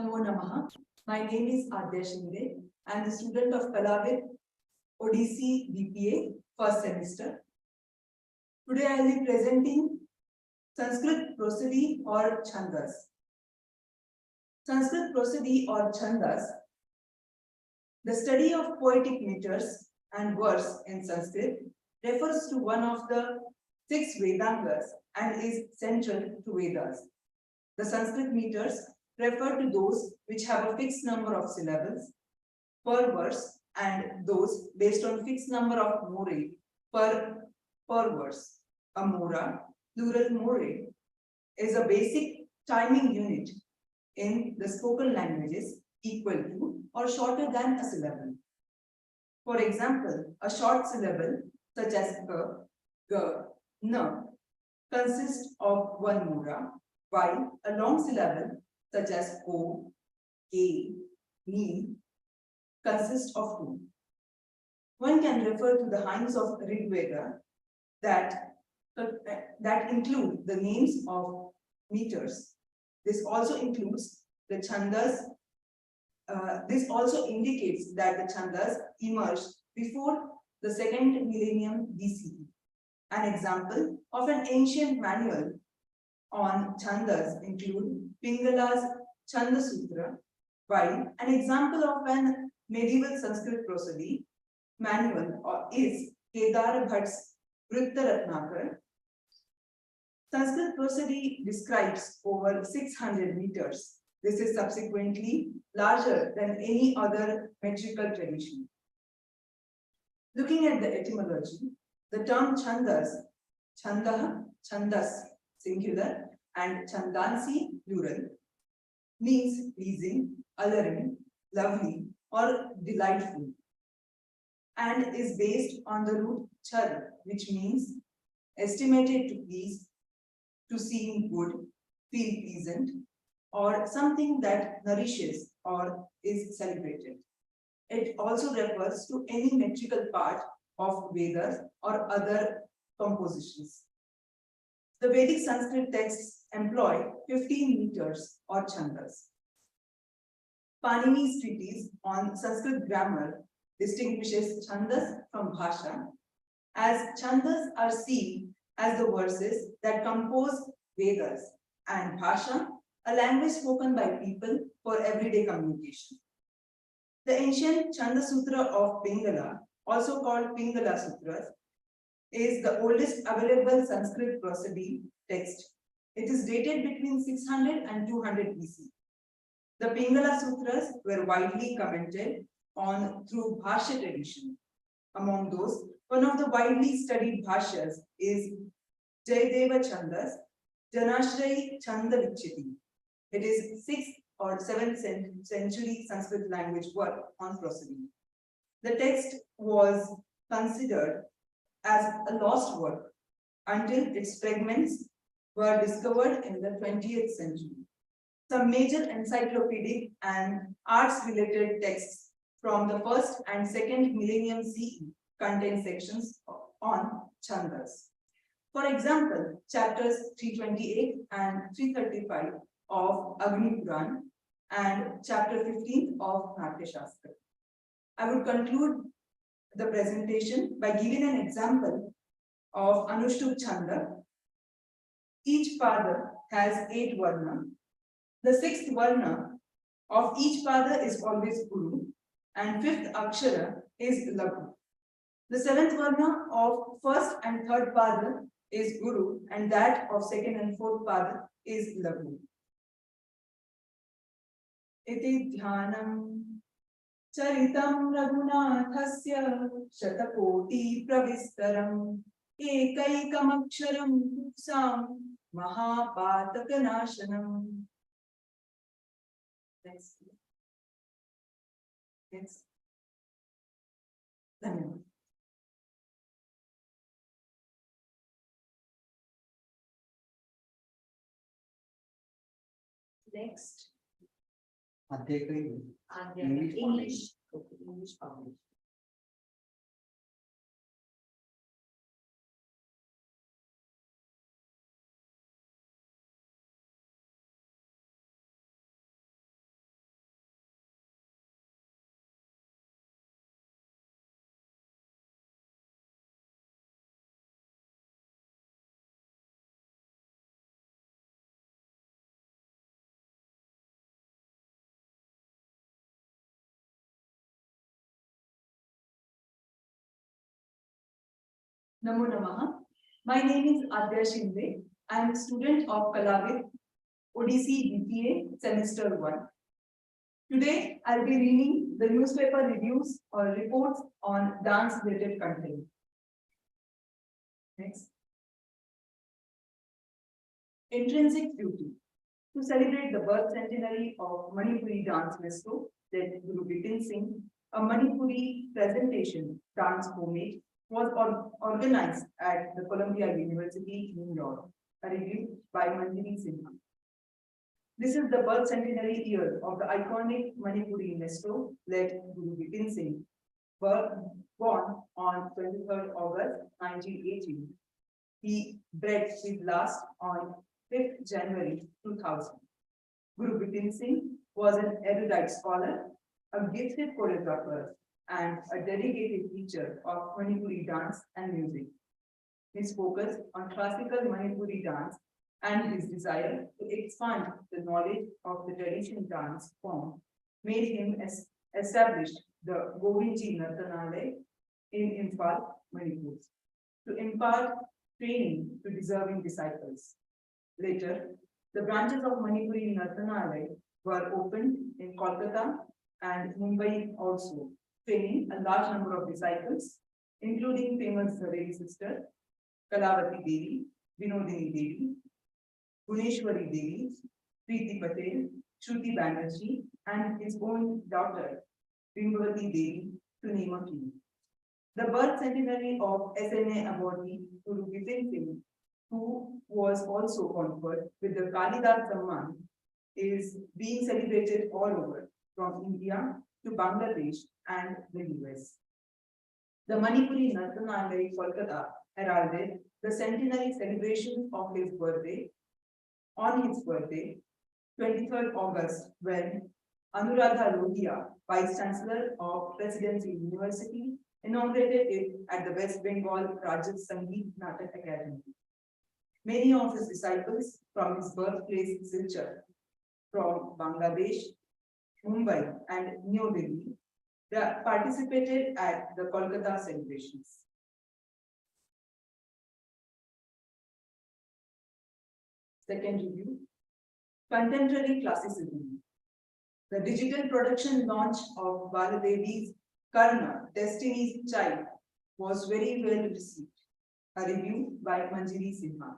Namo Namaha. My name is Adya Shinde. I am the student of Kalavit ODC BPA first semester. Today I will be presenting Sanskrit prosody or Chandas. Sanskrit prosody or Chandas, the study of poetic meters and verse in Sanskrit, refers to one of the 6 Vedangas and is central to Vedas. The Sanskrit meters refer to those which have a fixed number of syllables per verse and those based on fixed number of morae per verse. A mora, plural morae, is a basic timing unit in the spoken languages equal to or shorter than a syllable. For example, a short syllable such as g, n consists of 1 mora, while a long syllable such as o, k, ni consists of 2. One can refer to the hymns of Rig Veda that include the names of meters. This also includes the chandas. This also indicates that the chandas emerged before the 2nd millennium BCE. An example of an ancient manual on chandas include Pingala's Chanda Sutra, while an example of an medieval Sanskrit prosody manual is Kedar Bhatt's Vrittaratnakar. Sanskrit prosody describes over 600 meters. This is subsequently larger than any other metrical tradition. Looking at the etymology, the term chandas, chandah, chandas, singular, and chandansi, plural, means pleasing, alluring, lovely, or delightful, and is based on the root char, which means estimated to please, to seem good, feel pleasant, or something that nourishes or is celebrated. It also refers to any metrical part of Vedas or other compositions. The Vedic Sanskrit texts employ 15 meters or chandas. Panini's treatise on Sanskrit grammar distinguishes chandas from bhasha, as chandas are seen as the verses that compose Vedas and bhasha, a language spoken by people for everyday communication. The ancient Chanda Sutra of Pingala, also called Pingala Sutras, is the oldest available Sanskrit prosody text. It is dated between 600 and 200 BC. The Pingala Sutras were widely commented on through Bhashya tradition. Among those, one of the widely studied Bhashyas is Jayadeva Chandas, Janashray Chanda Vichiti. It is 6th or 7th century Sanskrit language work on prosody. The text was considered as a lost work until its fragments were discovered in the 20th century. Some major encyclopedic and arts-related texts from the 1st and 2nd millennium CE contain sections on chandas. For example, chapters 328 and 335 of Agni Puran and chapter 15 of Natya Shastra. I would conclude the presentation by giving an example of Anushtup Chanda. Each pada has 8 varna. The 6th varna of each pada is always Guru and 5th akshara is Lagu. The 7th varna of 1st and 3rd pada is Guru and that of 2nd and 4th pada is Lagu. Iti dhyanam Charitam Raghunathasya Shatakoti Pravistaram Ekaikam Aksharam Kuksam Mahapatakanashanam. Next. Next. English. English published. Namo Namaha. My name is Adya Shinde. I am a student of Kalavid, ODC BPA Semester 1. Today, I'll be reading the newspaper reviews or reports on dance-related content. Next. Intrinsic beauty. To celebrate the birth centenary of Manipuri dance maestro, led Guru Bipin Singh, a Manipuri presentation dance homage was organized at the Columbia University, New York. A review by Manjari Sinha. This is the birth centenary year of the iconic Manipuri maestro, led Guru Bipin Singh, born on 23rd August 1918. He bred his last on 5th January 2000. Guru Bipin Singh was an erudite scholar, a gifted choreographer, and a dedicated teacher of Manipuri dance and music. His focus on classical Manipuri dance and his desire to expand the knowledge of the traditional dance form made him establish the Govindji Nartanalaya in Imphal, Manipur, to impart training to deserving disciples. Later, the branches of Manipuri Nartanalaya were opened in Kolkata and Mumbai also, training a large number of disciples, including famous Zaveri sister, Kalavati Devi, Vinodini Devi, Guneshwari Devi, Preeti Patel, Shruti Banerjee, and his own daughter, Bimbavati Devi, to name a few. The birth centenary of SNA awardee Guru Bipin Singh, who was also conferred with the Kalidas Samman, is being celebrated all over, from India to Bangladesh and the US. The Manipuri Nartanalaya Kolkata heralded the centenary celebration of his birthday on his birthday, 23rd August, when Anuradha Lohia, Vice Chancellor of Presidency University, inaugurated it at the West Bengal Rajya Sangeet Natak Academy. Many of his disciples from his birthplace Silchar, from Bangladesh, Mumbai, and New Delhi participated at the Kolkata celebrations. Second review, contemporary classicism. The digital production launch of Baladevi's Karna, Destiny's Child, was very well received. A review by Manjari Sinha.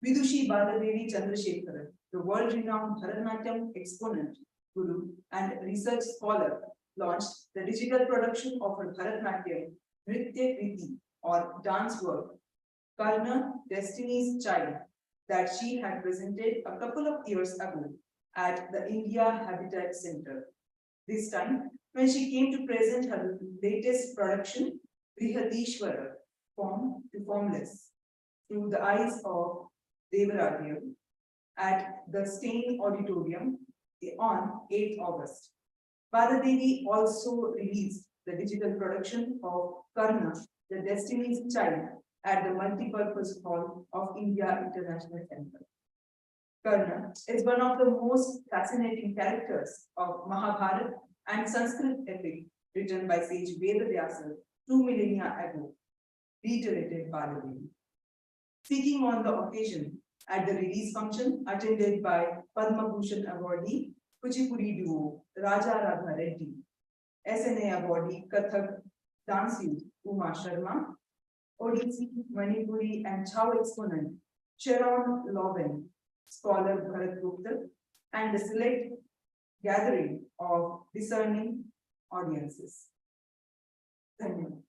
Vidushi Baladevi Chandrasekharan, the world-renowned Bharatanatyam exponent, guru, and research scholar, launched the digital production of her Bharatanatyam Nritya Kriti, or dance work, Karna, Destiny's Child, that she had presented a couple of years ago at the India Habitat Center. This time, when she came to present her latest production, Brihatishwara, Form to Formless, through the eyes of Devaradya, at the Stain Auditorium on 8th August. Baladevi also released the digital production of Karna, the Destiny's Child, at the Multipurpose Hall of India International Center. Karna is one of the most fascinating characters of Mahabharata and Sanskrit epic written by sage Vedavyasa 2 millennia ago, reiterated Baladevi. Speaking on the occasion at the release function attended by Padma Bhushan awardee Kuchipudi duo Raja Radha Reddy, SNA awardee Kathak dance youth Uma Sharma, Odissi, Manipuri and Chau exponent Sharon Loven, scholar Bharat Gupta, and a select gathering of discerning audiences. Thank you.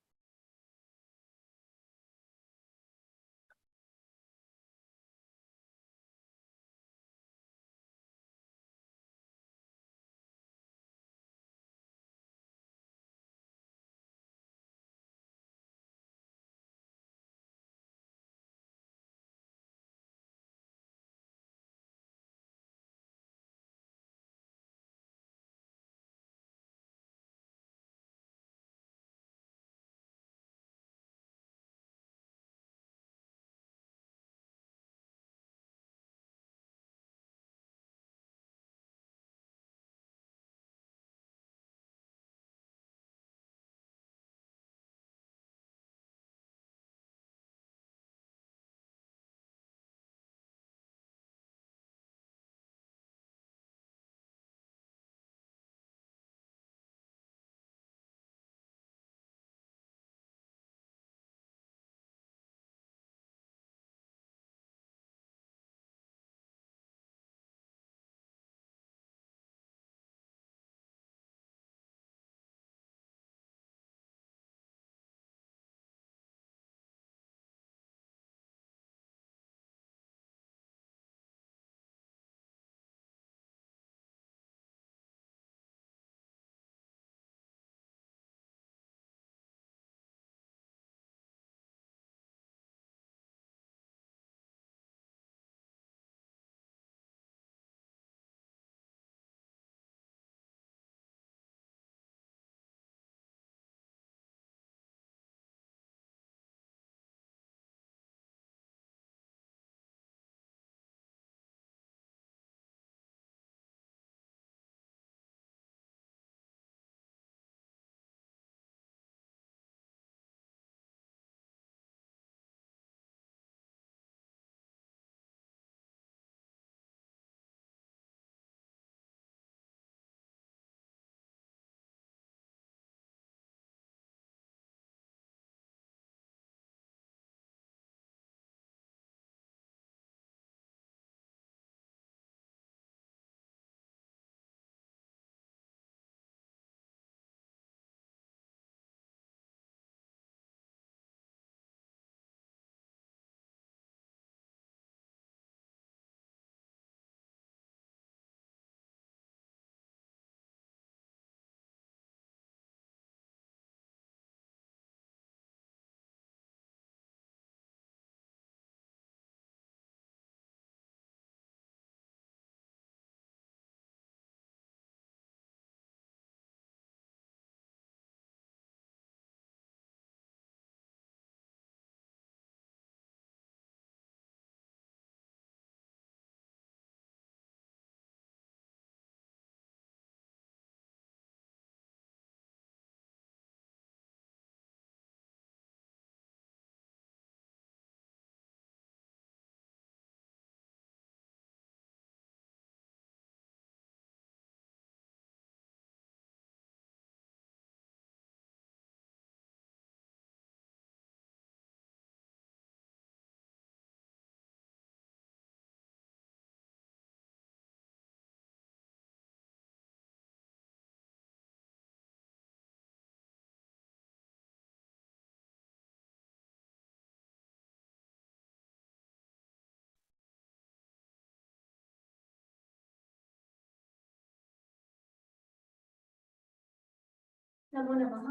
नमो नमः।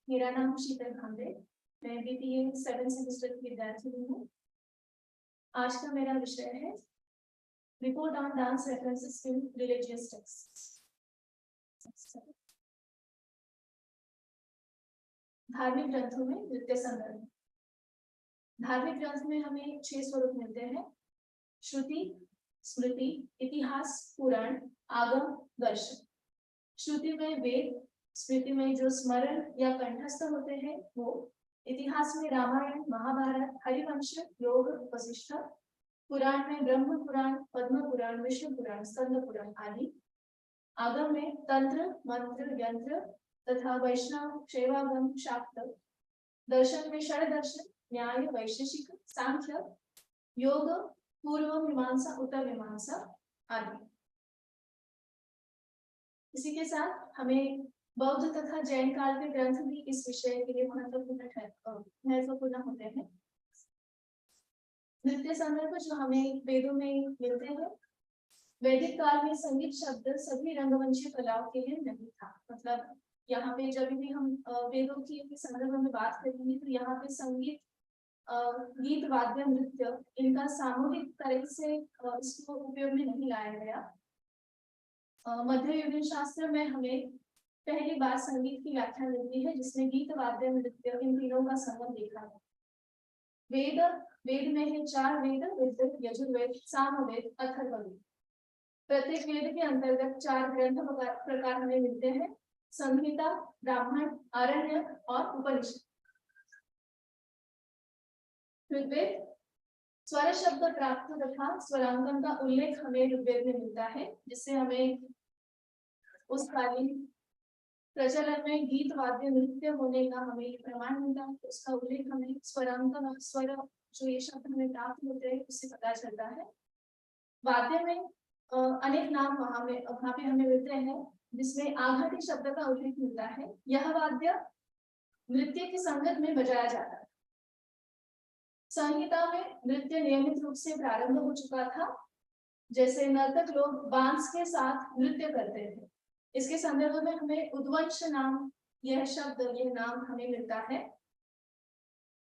मेरा नाम शीतल खांडे, मैं BBA 7 semester की विद्यार्थी हूँ। आज का मेरा विषय है report on dance references in religious text. धार्मिक ग्रंथों में नृत्य संदर्भ। धार्मिक ग्रंथ में हमें 6 स्वरूप मिलते हैं: श्रुति, स्मृति, इतिहास, पुराण, आगम, दर्शन। श्रुति में वेद, स्मृति में जो स्मरण या कंठस्थ होते हैं वो, इतिहास में रामायण, महाभारत, हरिवंश, योग, वशिष्ठ, पुराण में ब्रह्म पुराण, पद्म पुराण, विष्णु पुराण, स्कंद पुराण आदि। आगम में तंत्र, मंत्र, यंत्र तथा वैष्णव, शैवागम, शाक्त। दर्शन में षड दर्शन, न्याय, वैशेषिक, सांख्य, योग, पूर्व मीमांसा, उत्तर मीमांसा आदि। इसी के साथ हमें बौद्ध तथा जैन काल के ग्रंथ भी इस विषय के लिए महत्वपूर्ण होते हैं। नृत्य संदर्भ जो हमें वेदों में मिलते हैं। वैदिक काल में संगीत शब्द सभी रंगमंची कलाओं के लिए नहीं था। मतलब यहाँ पे जब भी हम वेदों की संदर्भ में बात करेंगे तो यहाँ पे संगीत, गीत, वाद्य, नृत्य इनका सामूहिक तरह से इसको उपयोग में नहीं लाया गया। मध्ययुगीन शास्त्र में हमें पहली बार संगीत की व्याख्या मिलती है, जिसमें गीत, वाद्य, नृत्य इन तीनों का संगम देखा है। वेद में है 4 वेद: ऋग्वेद, यजुर्वेद, सामवेद, अथर्ववेद। प्रत्येक वेद के अंतर्गत 4 ग्रंथ प्रकार हमें मिलते हैं: संहिता, ब्राह्मण, आरण्यक और उपनिषद। ऋग्वेद स्वर शब्द प्राप्त तथा स्वरांकन का उल्लेख हमें ऋग्वेद में मिलता है, जिससे हमें उस कालीन प्रचलन में गीत, वाद्य, नृत्य होने का हमें प्रमाण मिलता है। उसका उल्लेख हमें स्वरांकन और स्वर जो ये शब्द हमें प्राप्त होते हैं उससे पता चलता है। वाद्य में अनेक नाम वहां पे हमें मिलते हैं, जिसमें आघाटी शब्द का उल्लेख मिलता है। यह वाद्य नृत्य की संगत में बजाया जाता है। संहिता में नृत्य नियमित रूप से प्रारंभ हो चुका था, जैसे नर्तक लोग बांस के साथ नृत्य करते थे। इसके संदर्भ में हमें उद्वंश नाम, यह शब्द, यह नाम हमें मिलता है।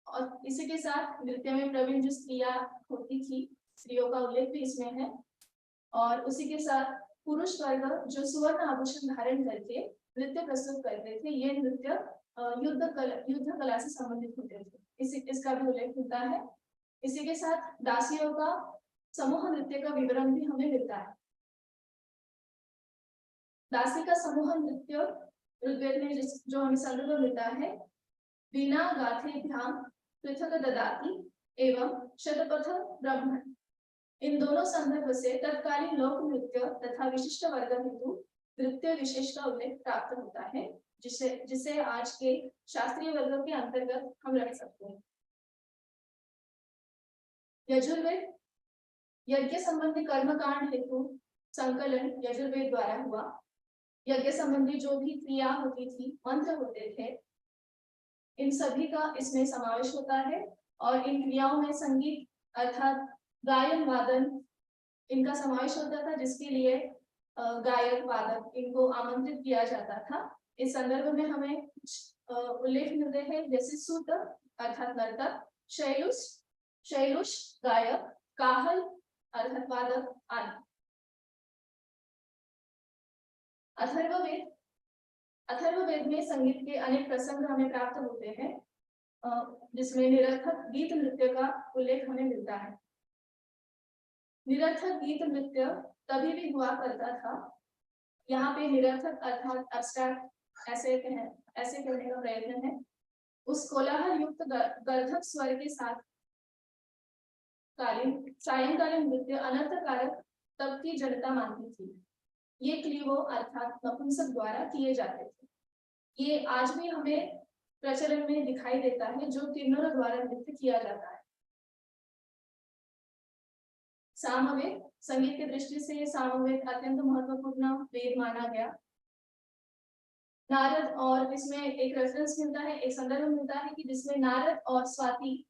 और इसी के साथ नृत्य में प्रवीण जो स्त्रियां होती थी, स्त्रियों का उल्लेख भी इसमें है। और उसी के साथ पुरुष वर्ग जो सुवर्ण आभूषण धारण करके नृत्य प्रस्तुत करते थे, ये नृत्य युद्ध कला से संबंधित होते थे। इसका भी उल्लेख मिलता है। इसी के साथ दासियों का समूह नृत्य का विवरण भी हमें मिलता है। दासी का समूह नृत्य ऋग्वेद में जो हमें संदर्भ मिलता है: वीणा गाथे ध्यान पृथक ददाती एवं शतपथ ब्राह्मण। इन दोनों संदर्भ से तत्कालीन लोक नृत्य तथा विशिष्ट वर्ग हेतु नृत्य विशेष का उल्लेख प्राप्त होता है, जिसे आज के शास्त्रीय वर्ग के अंतर्गत हम रख सकते हैं। यजुर्वेद यज्ञ संबंधी कर्मकांड हेतु संकलन यजुर्वेद द्वारा हुआ। यज्ञ संबंधी जो भी क्रिया होती थी, मंत्र होते थे, इन सभी का इसमें समावेश होता है। और इन क्रियाओं में संगीत अर्थात गायन, वादन इनका समावेश होता था, जिसके लिए गायक, वादक इनको आमंत्रित किया जाता था। इस संदर्भ में हमें कुछ उल्लेख मिलते हैं, जैसे सूत अर्थात नर्तक, शैलुष गायक, काहल अर्थात वादक आदि। अथर्ववेद में संगीत के अनेक प्रसंग हमें प्राप्त होते हैं, जिसमें निरर्थक गीत नृत्य का उल्लेख हमें मिलता है। निरर्थक गीत नृत्य तभी भी हुआ करता था, यहाँ पे निरर्थक अर्थात एब्स्ट्रैक्ट ऐसे कहने का प्रयत्न है, उस कोलाहल युक्त गर्धक स्वर के साथ सायंकालीन नृत्य अनर्थकारक तब की जनता मानती थी। ये क्लीवो अर्थात नपुंसक द्वारा किए जाते थे। ये आज भी हमें प्रचलन में दिखाई देता है, जो किन्नरों द्वारा नृत्य किया जाता है। सामवेद संगीत की दृष्टि से सामवेद अत्यंत महत्वपूर्ण वेद माना गया। नारद, और इसमें एक रेफरेंस मिलता है, एक संदर्भ मिलता है कि जिसमें नारद और स्वाति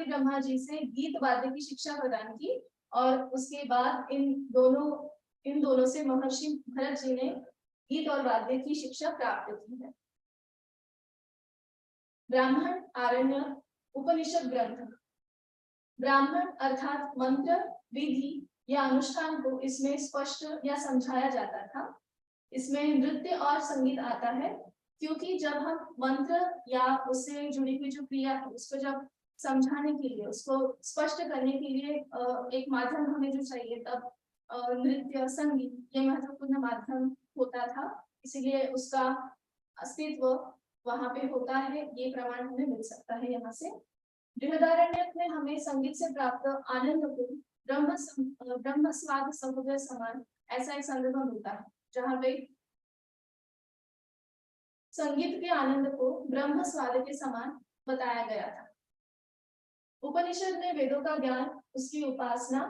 ब्रह्मा जी से गीत वाद्य की शिक्षा प्रदान की। और उसके बाद इन दोनों इन दोनों से महर्षि भरत जी ने गीत और वाद्य की शिक्षा प्राप्त की है। ब्राह्मण, आरण्य, उपनिषद ग्रंथ। ब्राह्मण अर्थात मंत्र, विधि या अनुष्ठान को इसमें स्पष्ट या समझाया जाता था। इसमें नृत्य और संगीत आता है, क्योंकि जब हम मंत्र या उससे जुड़ी हुई जो क्रिया है उसको जब समझाने के लिए, उसको स्पष्ट करने के लिए एक माध्यम हमें जो चाहिए, तब नृत्य, संगीत ये महत्वपूर्ण माध्यम होता था। इसीलिए उसका अस्तित्व वहां पे होता है, ये प्रमाण हमें मिल सकता है यहाँ से। बृहदारण्यक में हमें संगीत से प्राप्त आनंद को ब्रह्म स्वाद समुद्र समान ऐसा एक संदर्भ मिलता है, जहाँ पे संगीत के आनंद को ब्रह्म स्वाद के समान बताया गया था। उपनिषद में वेदों का ज्ञान, उसकी उपासना,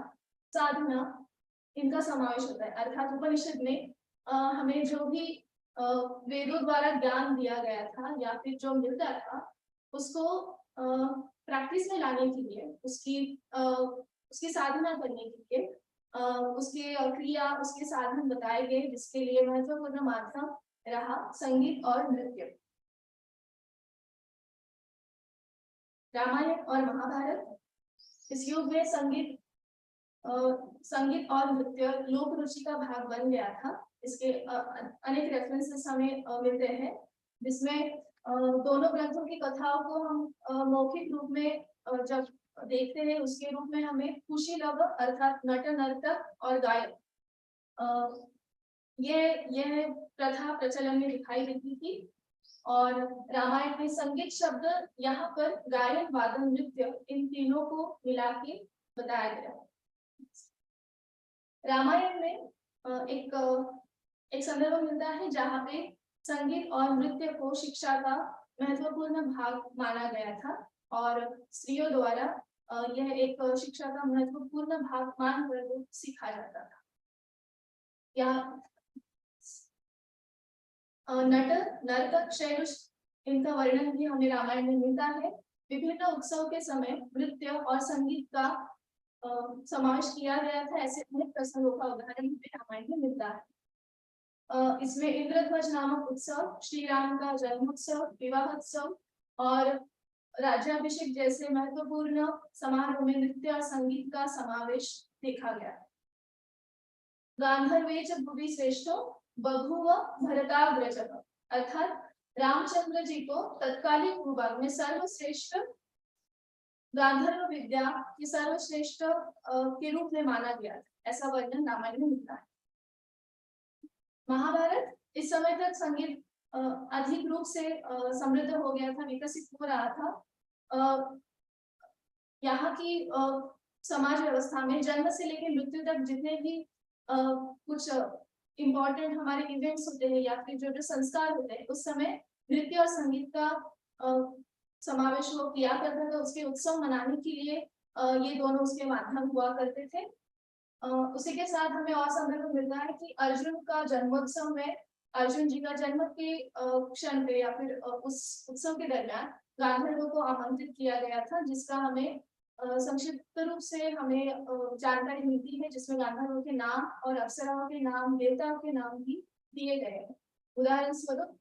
साधना इनका समावेश होता है। अर्थात उपनिषद में हमें जो भी वेदों द्वारा ज्ञान दिया गया था या फिर जो मिलता था, उसको प्रैक्टिस में लाने के लिए, उसकी साधना करने के लिए उसके क्रिया, उसके साधन बताए गए, जिसके लिए महत्वपूर्ण माध्यम रहा संगीत और नृत्य। रामायण और महाभारत, इस युग में संगीत और नृत्य लोक रुचि का भाग बन गया था। इसके अनेक रेफरेंसेस हमें मिलते हैं, जिसमें दोनों ग्रंथों की कथाओं को हम मौखिक रूप में जब देखते हैं, उसके रूप में हमें कुशीलव अर्थात नट, नर्तक और गायक, ये प्रथा प्रचलन में दिखाई देती थी। और रामायण में संगीत शब्द यहाँ पर गायन, वादन, नृत्य इन तीनों को मिला के बताया गया। रामायण में एक संदर्भ मिलता है जहाँ पे संगीत और नृत्य को शिक्षा का महत्वपूर्ण भाग माना गया था, और स्त्रियों द्वारा यह एक शिक्षा का महत्वपूर्ण भाग मानकर सिखाया जाता था। यहाँ नट, नर्तक, शैलुष इनका वर्णन भी हमें रामायण में मिलता है। विभिन्न उत्सव के समय नृत्य और संगीत का समावेश किया गया था। ऐसे अनेक प्रसंगों का उदाहरण हमें रामायण में मिलता है। इसमें इंद्रध्वज नामक उत्सव, श्री राम का जन्मोत्सव, विवाहोत्सव और राज्याभिषेक जैसे महत्वपूर्ण समारोह में नृत्य और संगीत का समावेश देखा गया। गांधर्वेच भुवि श्रेष्ठो बभूव भरताग्रजः, अर्थात रामचंद्र जी को तत्कालीन भूभाग में सर्वश्रेष्ठ गांधर्व विद्या की सर्वश्रेष्ठ के रूप में माना गया था, ऐसा वर्णन रामायण में मिलता है। महाभारत, इस समय तक संगीत अधिक रूप से समृद्ध हो गया था, विकसित हो रहा था। यहाँ की समाज व्यवस्था में जन्म से लेकर मृत्यु तक जितने भी कुछ इम्पोर्टेंट हमारे इवेंट्स होते हैं या फिर जो संस्कार होते हैं, उस समय नृत्य और संगीत का समावेश हो किया करता था। उसके उत्सव मनाने के लिए ये दोनों उसके माध्यम हुआ करते थे। उसी के साथ हमें और संदर्भ मिलता है कि अर्जुन का जन्मोत्सव में, अर्जुन जी का जन्म के क्षण पे या फिर उस उत्सव के दरमियान गांधर्वों को आमंत्रित किया गया था, जिसका हमें संक्षिप्त रूप से हमें जानकारी मिलती है, जिसमें गांधर्वों के नाम और अप्सराओं के नाम, देवताओं के नाम भी दिए गए हैं। उदाहरण स्वरूप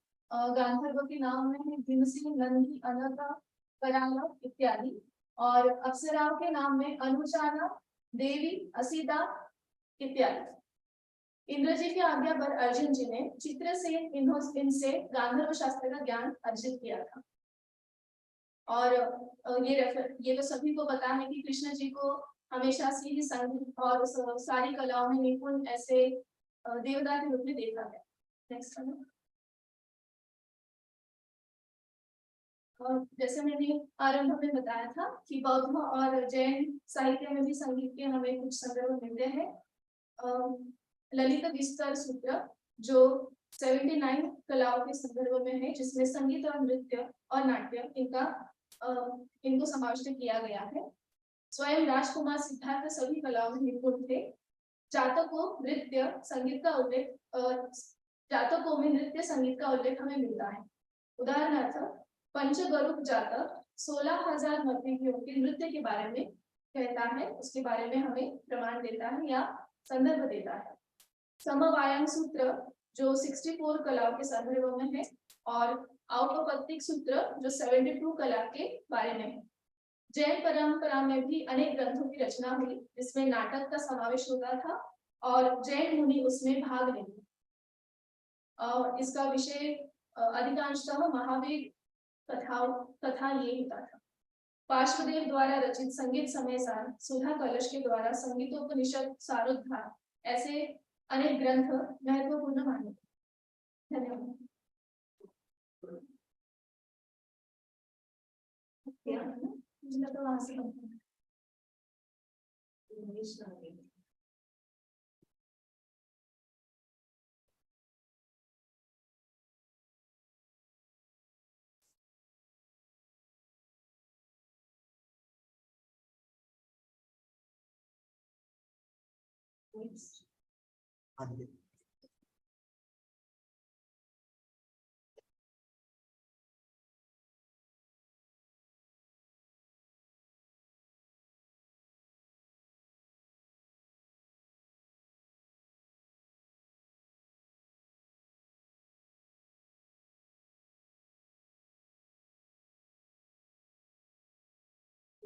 गांधर्वों के नाम में है भीमसेन, नंदी, अनघा, कराला इत्यादि, और अप्सराओं के नाम में अनुचाना, देवी, असीता इत्यादि। इंद्र जी की आज्ञा पर अर्जुन जी ने चित्रसेन इनसे गांधर्व शास्त्र का ज्ञान अर्जित किया था। और ये तो सभी को पता है कि कृष्ण जी को हमेशा से ही संगीत और सारी कलाओं में निपुण ऐसे देवता के रूप में देखा गया। नेक्स्ट, जैसे मैंने आरंभ में बताया था कि बौद्ध और जैन साहित्य में भी संगीत के हमें कुछ संदर्भ मिलते हैं। ललित विस्तार सूत्र जो 79 कलाओं के संदर्भ में है, जिसमें संगीत और नृत्य और नाट्य इनको समाविष्ट किया गया है। स्वयं राजकुमार सिद्धार्थ सभी कलाओं में निपुण थे। जातकों नृत्य संगीत का उल्लेख जातकों में नृत्य संगीत का उल्लेख हमें मिलता है। उदाहरणार्थ पंचगरुक जातक 16,000 नर्तकियों के नृत्य के बारे में कहता है, उसके बारे में हमें प्रमाण देता है या संदर्भ देता है। समवायन सूत्र जो 64 कलाओं के संदर्भ में है और औपपत्तिक सूत्र जो 72 कला के बारे में है। जैन परंपरा में भी अनेक ग्रंथों की रचना हुई जिसमें नाटक का समावेश होता था और जैन मुनि उसमें भाग लेते। इसका विषय अधिकांशतः महावीर कथा ये होता था। पार्श्वदेव द्वारा रचित संगीत समय सार, सुधा कलश के द्वारा संगीतोपनिषद सारोद्धार ऐसे अनेक ग्रंथ महत्वपूर्ण माने। धन्यवाद। तो वहां से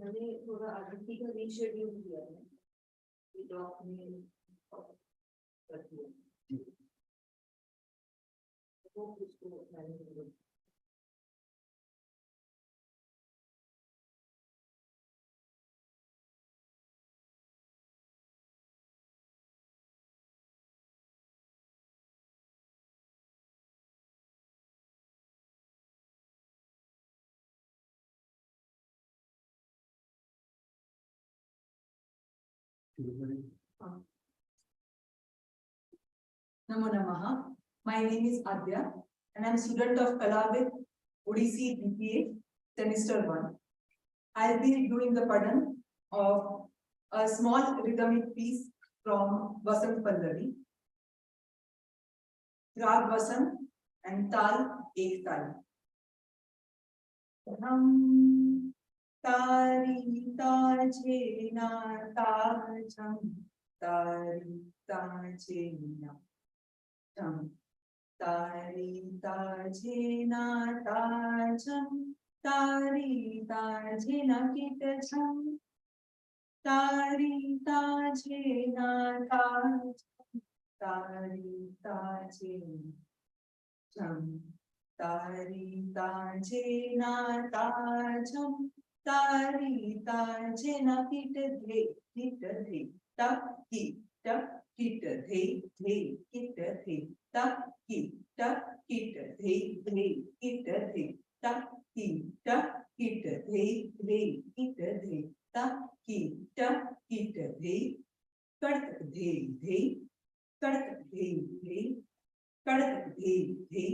मैंने थोड़ा आरती का रीशेड्यूल किया है डॉक में करती है तो उसको मैंने Namo Namaha. My name is Adya and I am student of Kala with Odissi BPA semester 1. I'll be doing the padan of a small rhythmic piece from Vasant Pallavi. Rag Vasant and Tal Ek Tal. Ram Tari Tajena Tajam Tari Tajena Tam Tari Tajena Tajam Tari Tajena Kitajam Tari Tajena Tajam Tari Tajena Jam Tari Tajena Tajam Tari Tajena Kitadhe Ta Ki Ta Kitadhe Dhe Kitadhe Ta Ki Ta Kitadhe Dhe Kitadhe Ta Ki Ta Kitadhe Dhe Kitadhe Ta Ki Ta Kitadhe Kadak Dhe Dhe Kadak Dhe Dhe Kadak Dhe Dhe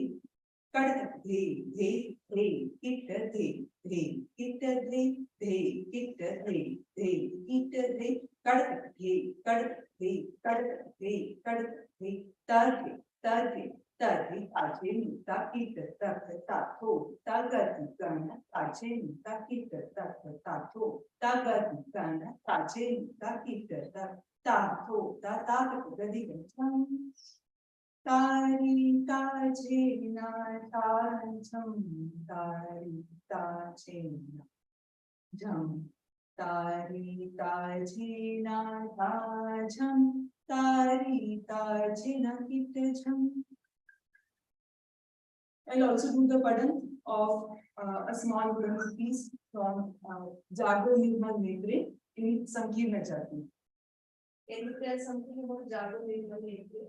Kadak Dhe Dhe Dhe Kitadhe Dhe Kitadhe Dhe Kitadhe Dhe Kitadhe Kadak Dhe Kadak Dhe Kadak Dhe Kadak Dhe Tarhe Tarhe Tarhe Ajeni Takita Takha Tatho Tagati Gana Ajeni Takita Takha Tatho Tagati Gana Ajeni Takita Tatho Tataka Gadigan Tari Tajena Tajam Tari Tajena Jam Tari Tajena Tajam Tari Tajena Kitajam. I'll also do the padan of a small Gurukul piece from Jago Nirmal Netre in Sankirna Jati. Can you tell something about Jago Nirmal Netre?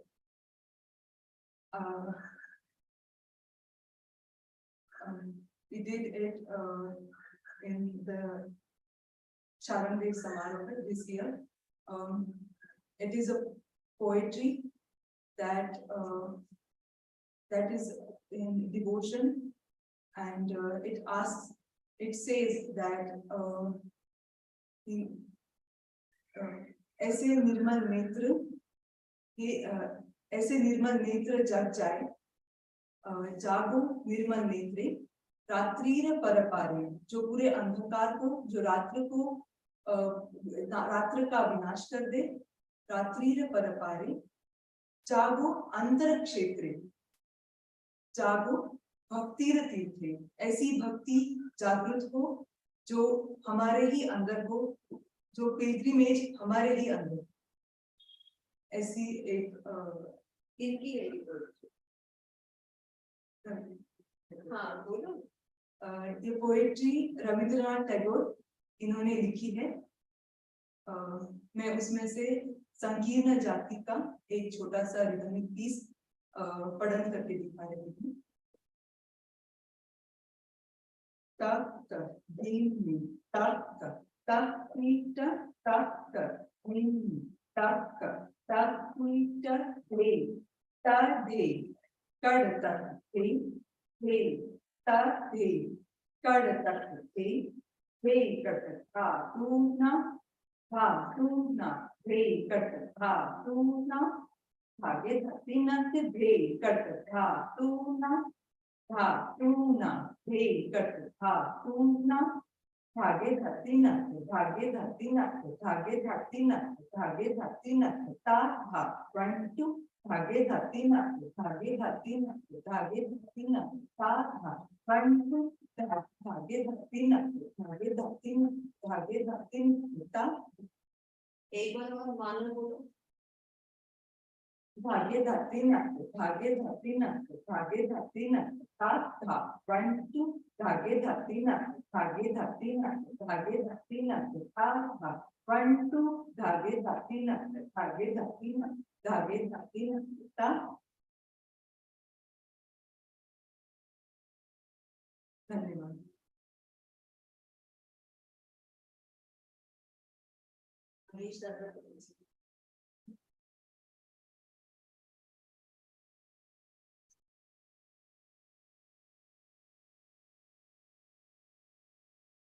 We did it in the Sharandev Samaroha this year. It is a poetry that is in devotion, and it says that ऐसे निर्मल नेत्र जग जाए जागो निर्मल नेत्रे रात्रिर परपारे, जो पूरे अंधकार को, जो रात्र का विनाश कर दे, रात्रिर परपारे जागो अंतर क्षेत्रे, जागो भक्ति तीर्थे, ऐसी भक्ति जागृत हो जो हमारे ही अंदर हो, जो पिलग्रिमेज हमारे ही अंदर, ऐसी एक इनकी है हाँ बोलो। ये पोएट्री रविंद्रनाथ टैगोर इन्होंने लिखी है। मैं उसमें से संकीर्ण जाति का एक छोटा सा रिदमिक पीस पढ़न करके दिखा रही हूँ। तक तक धीमी तक तक तक मीट तक तक धीमी तक तक मीट धे तर धे कड़ तक धे तक धे कड़ तक धे कड़ का तू ना हा तू ना धे कड़ हा तू ना भागे धरती नत धे कड़ हा तू ना हा तू ना धे कड़ हा तू ना धागे धरती नत धागे धरती नत धागे धरती नत धागे धरती नत ता हा 1 2 धागे धरती नत धागे धरती नत धागे धरती नत ता हा 1 2 धागे धरती नत धागे धरती नत धागे धरती नत ता एक बार और मानो बोलो। धागे धरती नत धागे धरती नत धागे धरती नत ता हा 1 2 धागे धरती नत धागे धरती नत धागे धरती नत ता हा 1 2 धागे धरती नत धागे धरती नत धागे धरती नत ता। धन्यवाद।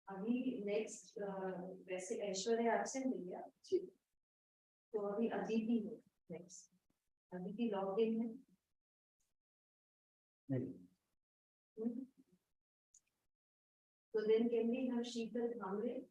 अभी नेक्स्ट वैसे ऐश्वर्या एब्सेंट है क्या? तो अभी अदिति है नेक्स्ट। अदिति लॉग इन है नहीं। तो देन कैन वी हैव शीतल भामरे।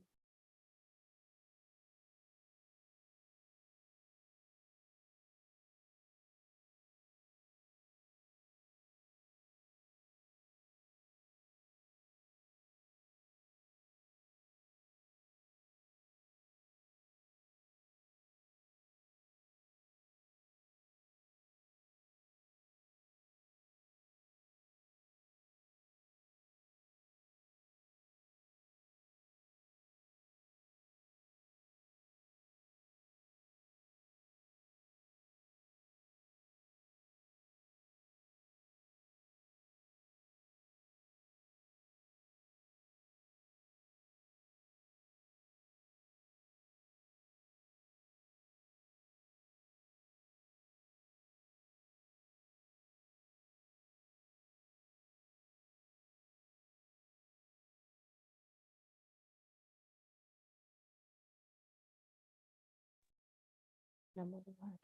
नमो नमः।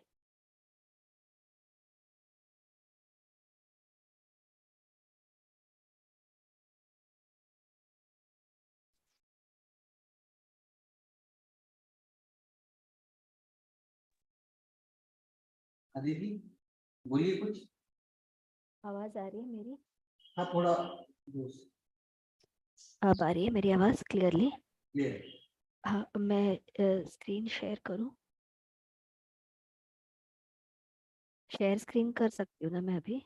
अदिति बोलिए कुछ। आवाज आ रही है मेरी? हाँ थोड़ा दूर से। अब आ रही है मेरी आवाज क्लियरली? क्लियर। हाँ, मैं स्क्रीन शेयर करूँ? शेयर स्क्रीन कर सकती हूँ ना मैं अभी?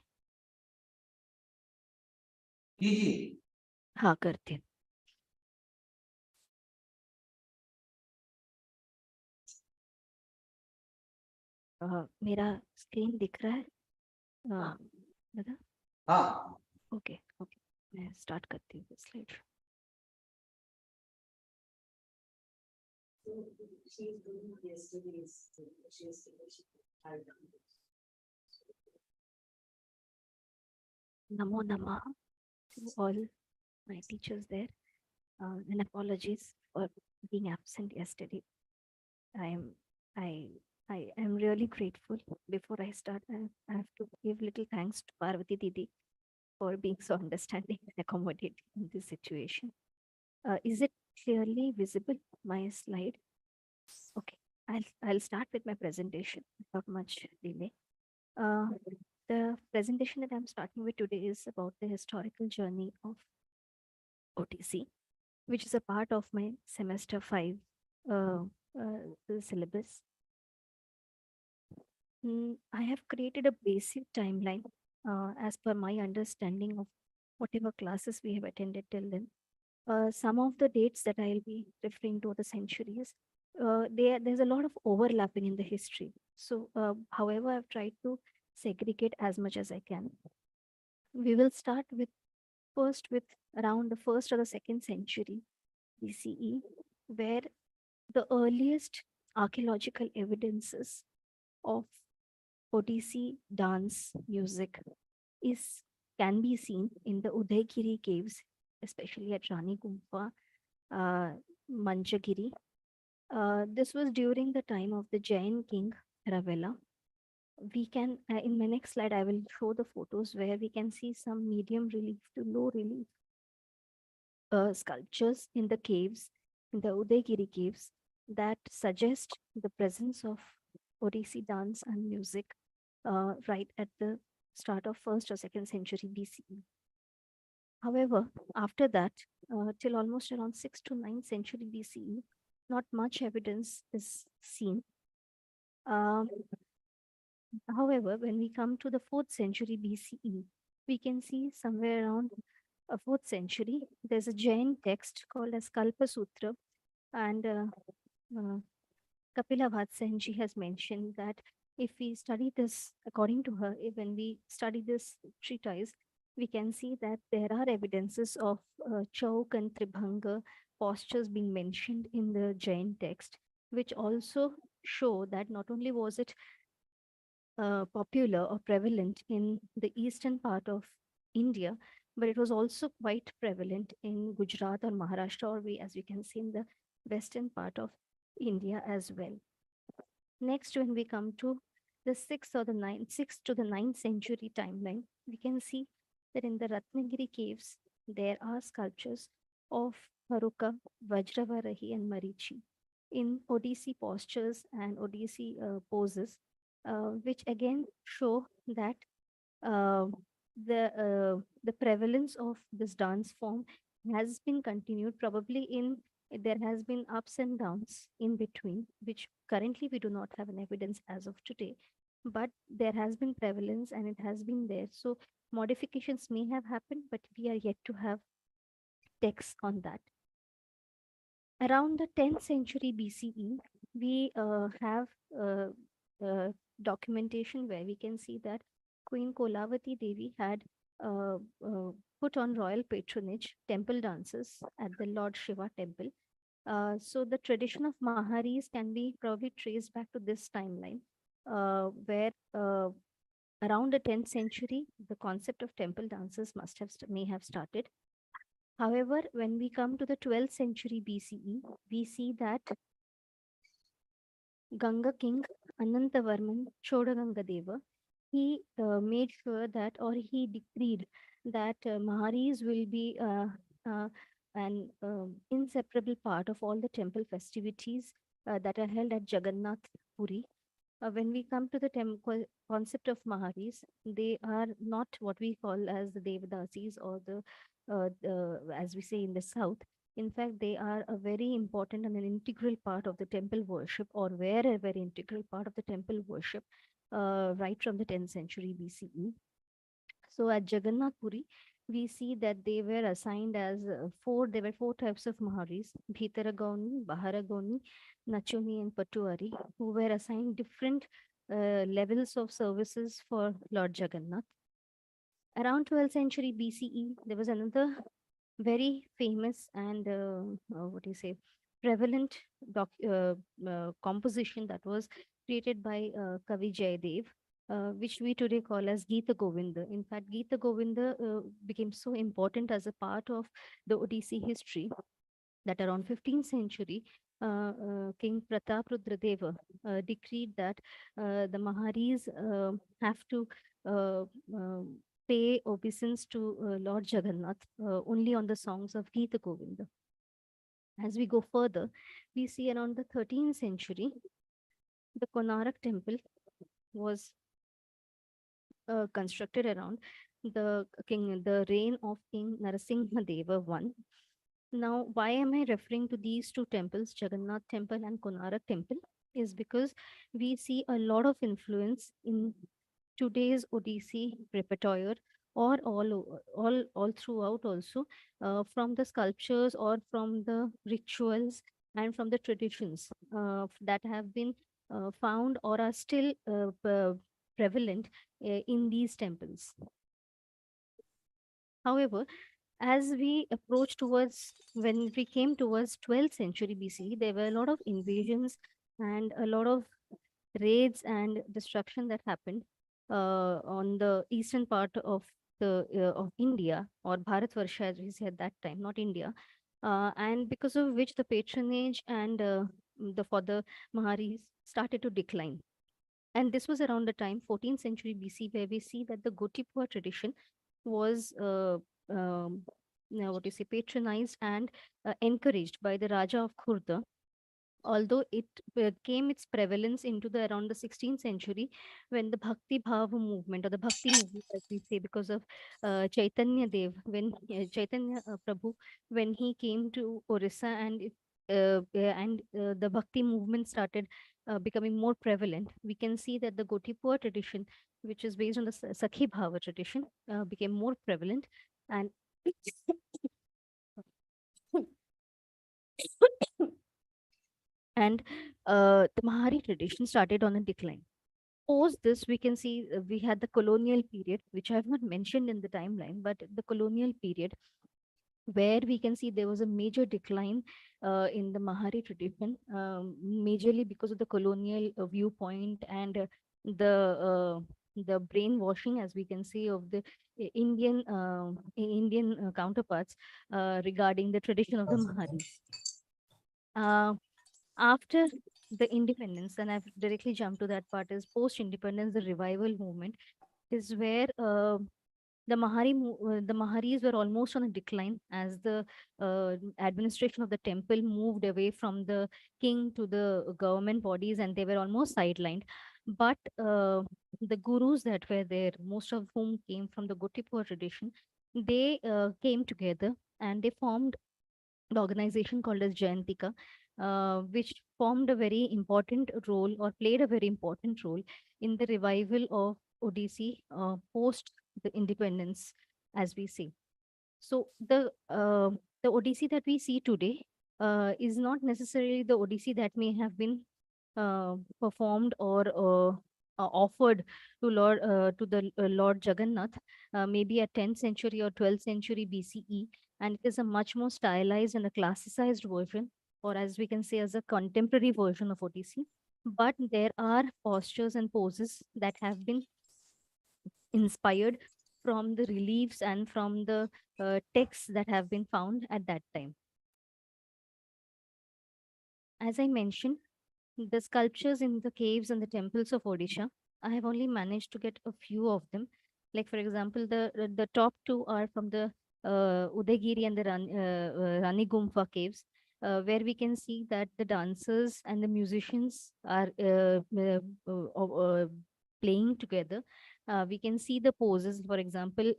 कीजिए। हाँ, करती हूँ। मेरा स्क्रीन दिख रहा है? दादा? हाँ ओके ओके, मैं स्टार्ट करती हूँ slide. She is doing yesterday's. She is Namo Namah to all my teachers there, and apologies for being absent yesterday. I am really grateful. Before I start, I have to give little thanks to Parvati Didi for being so understanding and accommodating in this situation. Is it clearly visible, my slide? Okay, I'll start with my presentation without much delay. Uh, the presentation that I'm starting with today is about the historical journey of OTC, which is a part of my semester 5 uh, syllabus. I have created a basic timeline as per my understanding of whatever classes we have attended till then. Some of the dates that I'll be referring to, the centuries, there's a lot of overlapping in the history. So, however, I've tried to segregate as much as I can. We will start with first with around the first or the second century BCE, where the earliest archaeological evidences of Odissi dance music is can be seen in the Udaygiri caves, especially at Rani Gumpa, uh, Manjagiri. This was during the time of the Jain king Ravela. We can, in my next slide, I will show the photos where we can see some medium relief to low relief sculptures in the caves, in the Udaygiri caves, that suggest the presence of Odissi dance and music right at the start of first or second century BCE. However, after that, till almost around 6th to 9th century BCE, not much evidence is seen. Um, However, when we come to the 4th century BCE, we can see somewhere around a 4th century, there's a Jain text called as Kalpa Sutra, and uh, Kapila Vatsanji has mentioned that if we study this, according to her, when we study this treatise, we can see that there are evidences of Chauk and Tribhanga postures being mentioned in the Jain text, which also show that not only was it popular or prevalent in the eastern part of India, but it was also quite prevalent in Gujarat or Maharashtra, or we, as we can see in the western part of India as well. Next, when we come to the sixth to the ninth century timeline, we can see that in the Ratnagiri caves, there are sculptures of Haruka, Vajravarahi, and Marichi in Odissi postures and Odissi poses, which again show that uh, the prevalence of this dance form has been continued probably in there has been ups and downs in between, which currently we do not have an evidence as of today, but there has been prevalence and it has been there. So modifications may have happened, but we are yet to have texts on that. Around the 10th century BCE, we have uh, uh, documentation where we can see that Queen Kolavati Devi had uh, uh, put on royal patronage temple dances at the Lord Shiva temple. So the tradition of Maharis can be probably traced back to this timeline, where around the 10th century, the concept of temple dances may have started. However, when we come to the 12th century BCE, we see that Ganga king Anantavarman Chodagangadeva, he made sure that, or he decreed that Maharis will be uh, an inseparable part of all the temple festivities that are held at Jagannath Puri. When we come to the concept of Maharis, they are not what we call as the Devadasis or as we say in the south. In fact, they are a very important and an integral part of the temple worship, or were a very integral part of the temple worship, right from the 10th century BCE. So at Jagannath Puri, we see that they were assigned as there were four types of Maharis: Bhitaragauni, Baharagauni, Nachuni, and Patuari, who were assigned different levels of services for Lord Jagannath. Around 12th century BCE, there was another very famous and what do you say, prevalent composition that was created by Kavi Jayadev, which we today call as Gita Govinda. In fact, Gita Govinda became so important as a part of the Odissi history that around 15th century, King Pratap Rudradeva decreed that the Maharis have to uh, uh, pay obeisance to Lord Jagannath only on the songs of Gita Govinda. As we go further, we see around the 13th century, the Konark temple was constructed around the reign of King Narasimha Deva I. Now, why am I referring to these two temples, Jagannath Temple and Konarak Temple? Is because we see a lot of influence in today's Odissi repertoire, or all throughout also, from the sculptures or from the rituals and from the traditions that have been found or are still prevalent in these temples. However, as we approach towards when we came towards 12th century BC, there were a lot of invasions and a lot of raids and destruction that happened on the eastern part of the of India, or Bharatvarsha as we said that time, not India, and because of which the patronage and the for the Maharis started to decline. And this was around the time 14th century BC, where we see that the Gotipua tradition was what you say patronized and encouraged by the Raja of Khurda, although it came its prevalence into the around the 16th century, when the Bhakti Bhava movement, or the Bhakti movement as we say, because of Chaitanya Dev, when Chaitanya Prabhu, when he came to Orissa, and the Bhakti movement started becoming more prevalent, we can see that the Gotipur tradition, which is based on the Sakhi Bhava tradition, became more prevalent. And and the Mahari tradition started on a decline. Post this, we can see we had the colonial period, which I have not mentioned in the timeline, but the colonial period, where we can see there was a major decline in the Mahari tradition, majorly because of the colonial viewpoint and the brainwashing, as we can see, of the Indian counterparts regarding the tradition of the Maharis. After the independence, and I've directly jumped to that part, is post-independence, the revival movement is where the Maharis were almost on a decline, as the administration of the temple moved away from the king to the government bodies, and they were almost sidelined. But the gurus that were there, most of whom came from the Gotipur tradition, they came together and they formed the organization called as Jayantika, which formed a very important role, or played a very important role in the revival of Odissi post the independence, as we say. So the Odissi that we see today is not necessarily the Odissi that may have been performed or offered to the Lord Jagannath, maybe at 10th century or 12th century BCE, and it is a much more stylized and a classicized version, or as we can say, as a contemporary version of Odissi. But there are postures and poses that have been inspired from the reliefs and from the texts that have been found at that time. As I mentioned, the sculptures in the caves and the temples of Odisha, I have only managed to get a few of them. Like, for example, the top two are from the Udagiri and the Rani Gumfa caves, where we can see that the dancers and the musicians are playing together. We can see the poses, for example,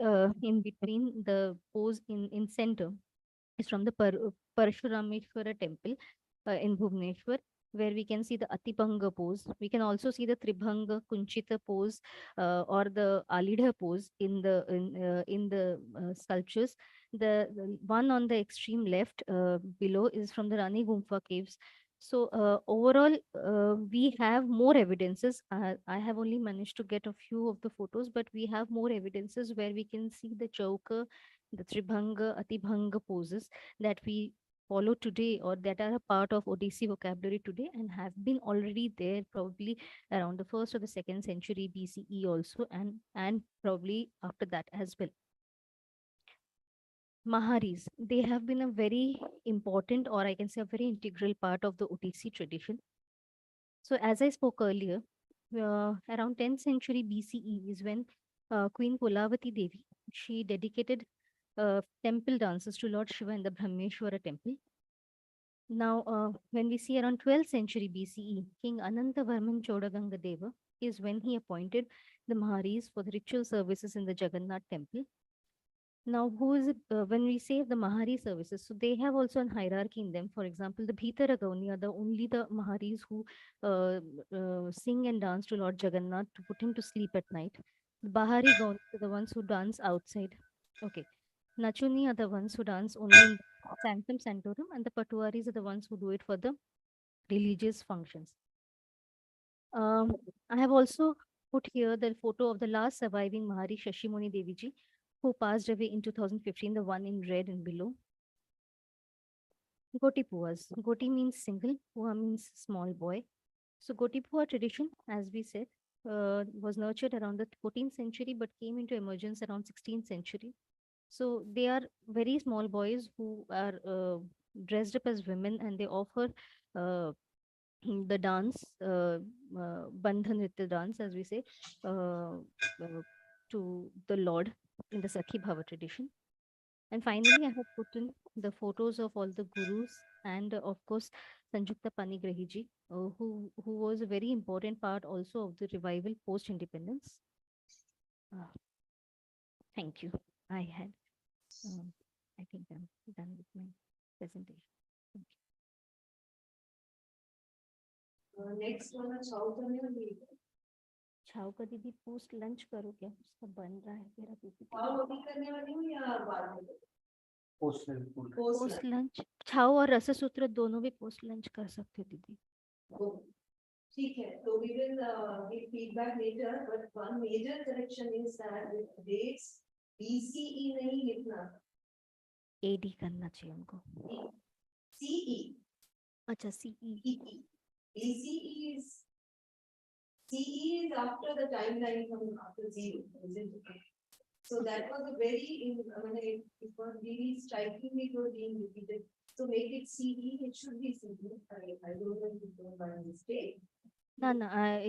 in between the pose in center is from the Parshurameshwara temple in Bhubaneswar, where we can see the Atibhanga pose. We can also see the Tribhanga Kunchita pose or the Alidha pose in the sculptures. The one on the extreme left below is from the Rani Gumfa caves. So overall, we have more evidences. I have only managed to get a few of the photos, but we have more evidences where we can see the Chauka, the Tribhanga, Atibhanga poses that we follow today, or that are a part of Odissi vocabulary today, and have been already there probably around the first or the second century BCE also, and probably after that as well. Maharis, they have been a very important, or I can say a very integral part of the Odissi tradition. So as I spoke earlier, around 10th century BCE is when Queen Kulavati Devi, she dedicated temple dances to Lord Shiva in the Brahmeshwara temple. Now, when we see around 12th century BCE, King Anantavarman Chodaganga Deva is when he appointed the Maharis for the ritual services in the Jagannath temple. Now, who is it? When we say the Mahari services, so they have also a hierarchy in them. For example, the Bhitara Gauni are the only the Maharis who sing and dance to Lord Jagannath to put him to sleep at night. The Bahari Gauni are the ones who dance outside. Okay. Nachuni are the ones who dance only in the Sanctum Sanctorum, and the Patuaris are the ones who do it for the religious functions. I have also put here the photo of the last surviving Mahari Shashimuni Deviji, who passed away in 2015, the one in red and below. Goti Puas. Goti means single, Pua means small boy. So Goti Pua tradition, as we said, was nurtured around the 14th century but came into emergence around 16th century. So they are very small boys who are dressed up as women, and they offer the dance, Bandhan Nritya dance, as we say, to the Lord in the Sakhi Bhava tradition. And finally, I have put in the photos of all the gurus and, of course, Sanjukta Panigrahiji, who was a very important part also of the revival post-independence. Thank you. Um, I think I'm done with my presentation. Thank you. Next one is South America. छाव का दीदी post lunch करो क्या? उसका बन रहा है मेरा पीपीटी। और अभी करने वाली हूँ या बाद में? पोस्ट लंच छाव और रससूत्र दोनों भी पोस्ट लंच कर सकते हो दीदी। ठीक है, तो we will give feedback later, but one major correction is that with dates BCE नहीं लिखना, AD करना चाहिए उनको। CE, अच्छा CE। BCE is CE is after the timeline from after 0, isn't it? So that was a very, I mean, it was really strikingly good being repeated. So make it CE, it should be CE. I don't know if you don't by mistake. No,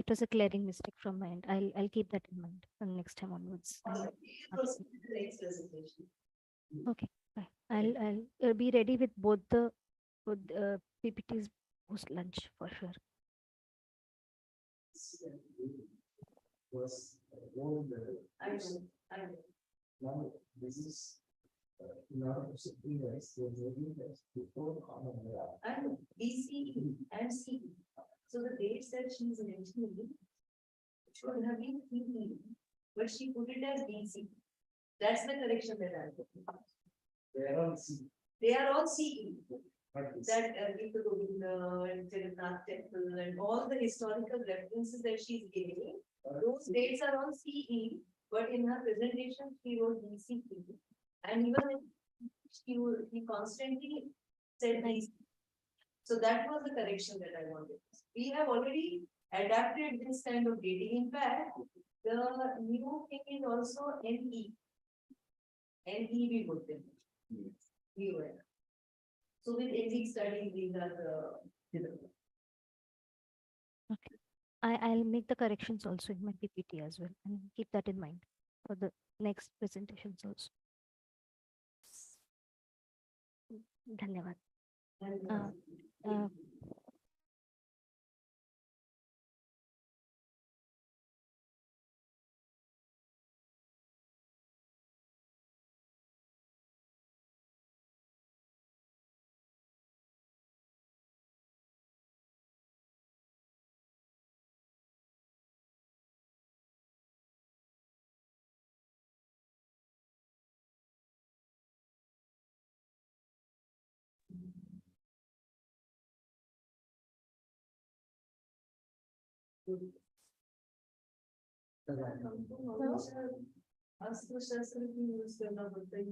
it was a glaring mistake from my end. I'll keep that in mind from next time onwards. Proceed to the next presentation. Okay, bye. I'll be ready with both the PPTs post lunch for sure. I know. Now, this is not something else, so maybe that's before common era. And BCE and CE. So the dates that she's mentioning should have been CE, but she put it as BC. That's the correction that I'm putting. They are all C. They are all CE. But this- That Gita Govinda and Jagannath temple and all the historical references that she's giving, those dates are all CE, but in her presentation, she wrote BCE. And even he constantly said BC. So that was the correction that I wanted. We have already adapted this kind of dating. In fact, the new thing is also NE. NE we put them. New era. So with ethnic studies, these are the. I'll make the corrections also in my PPT as well and keep that in mind for the next presentations also. धन्यवाद। अस्त्र शस्त्र भी use करना पड़ता है ये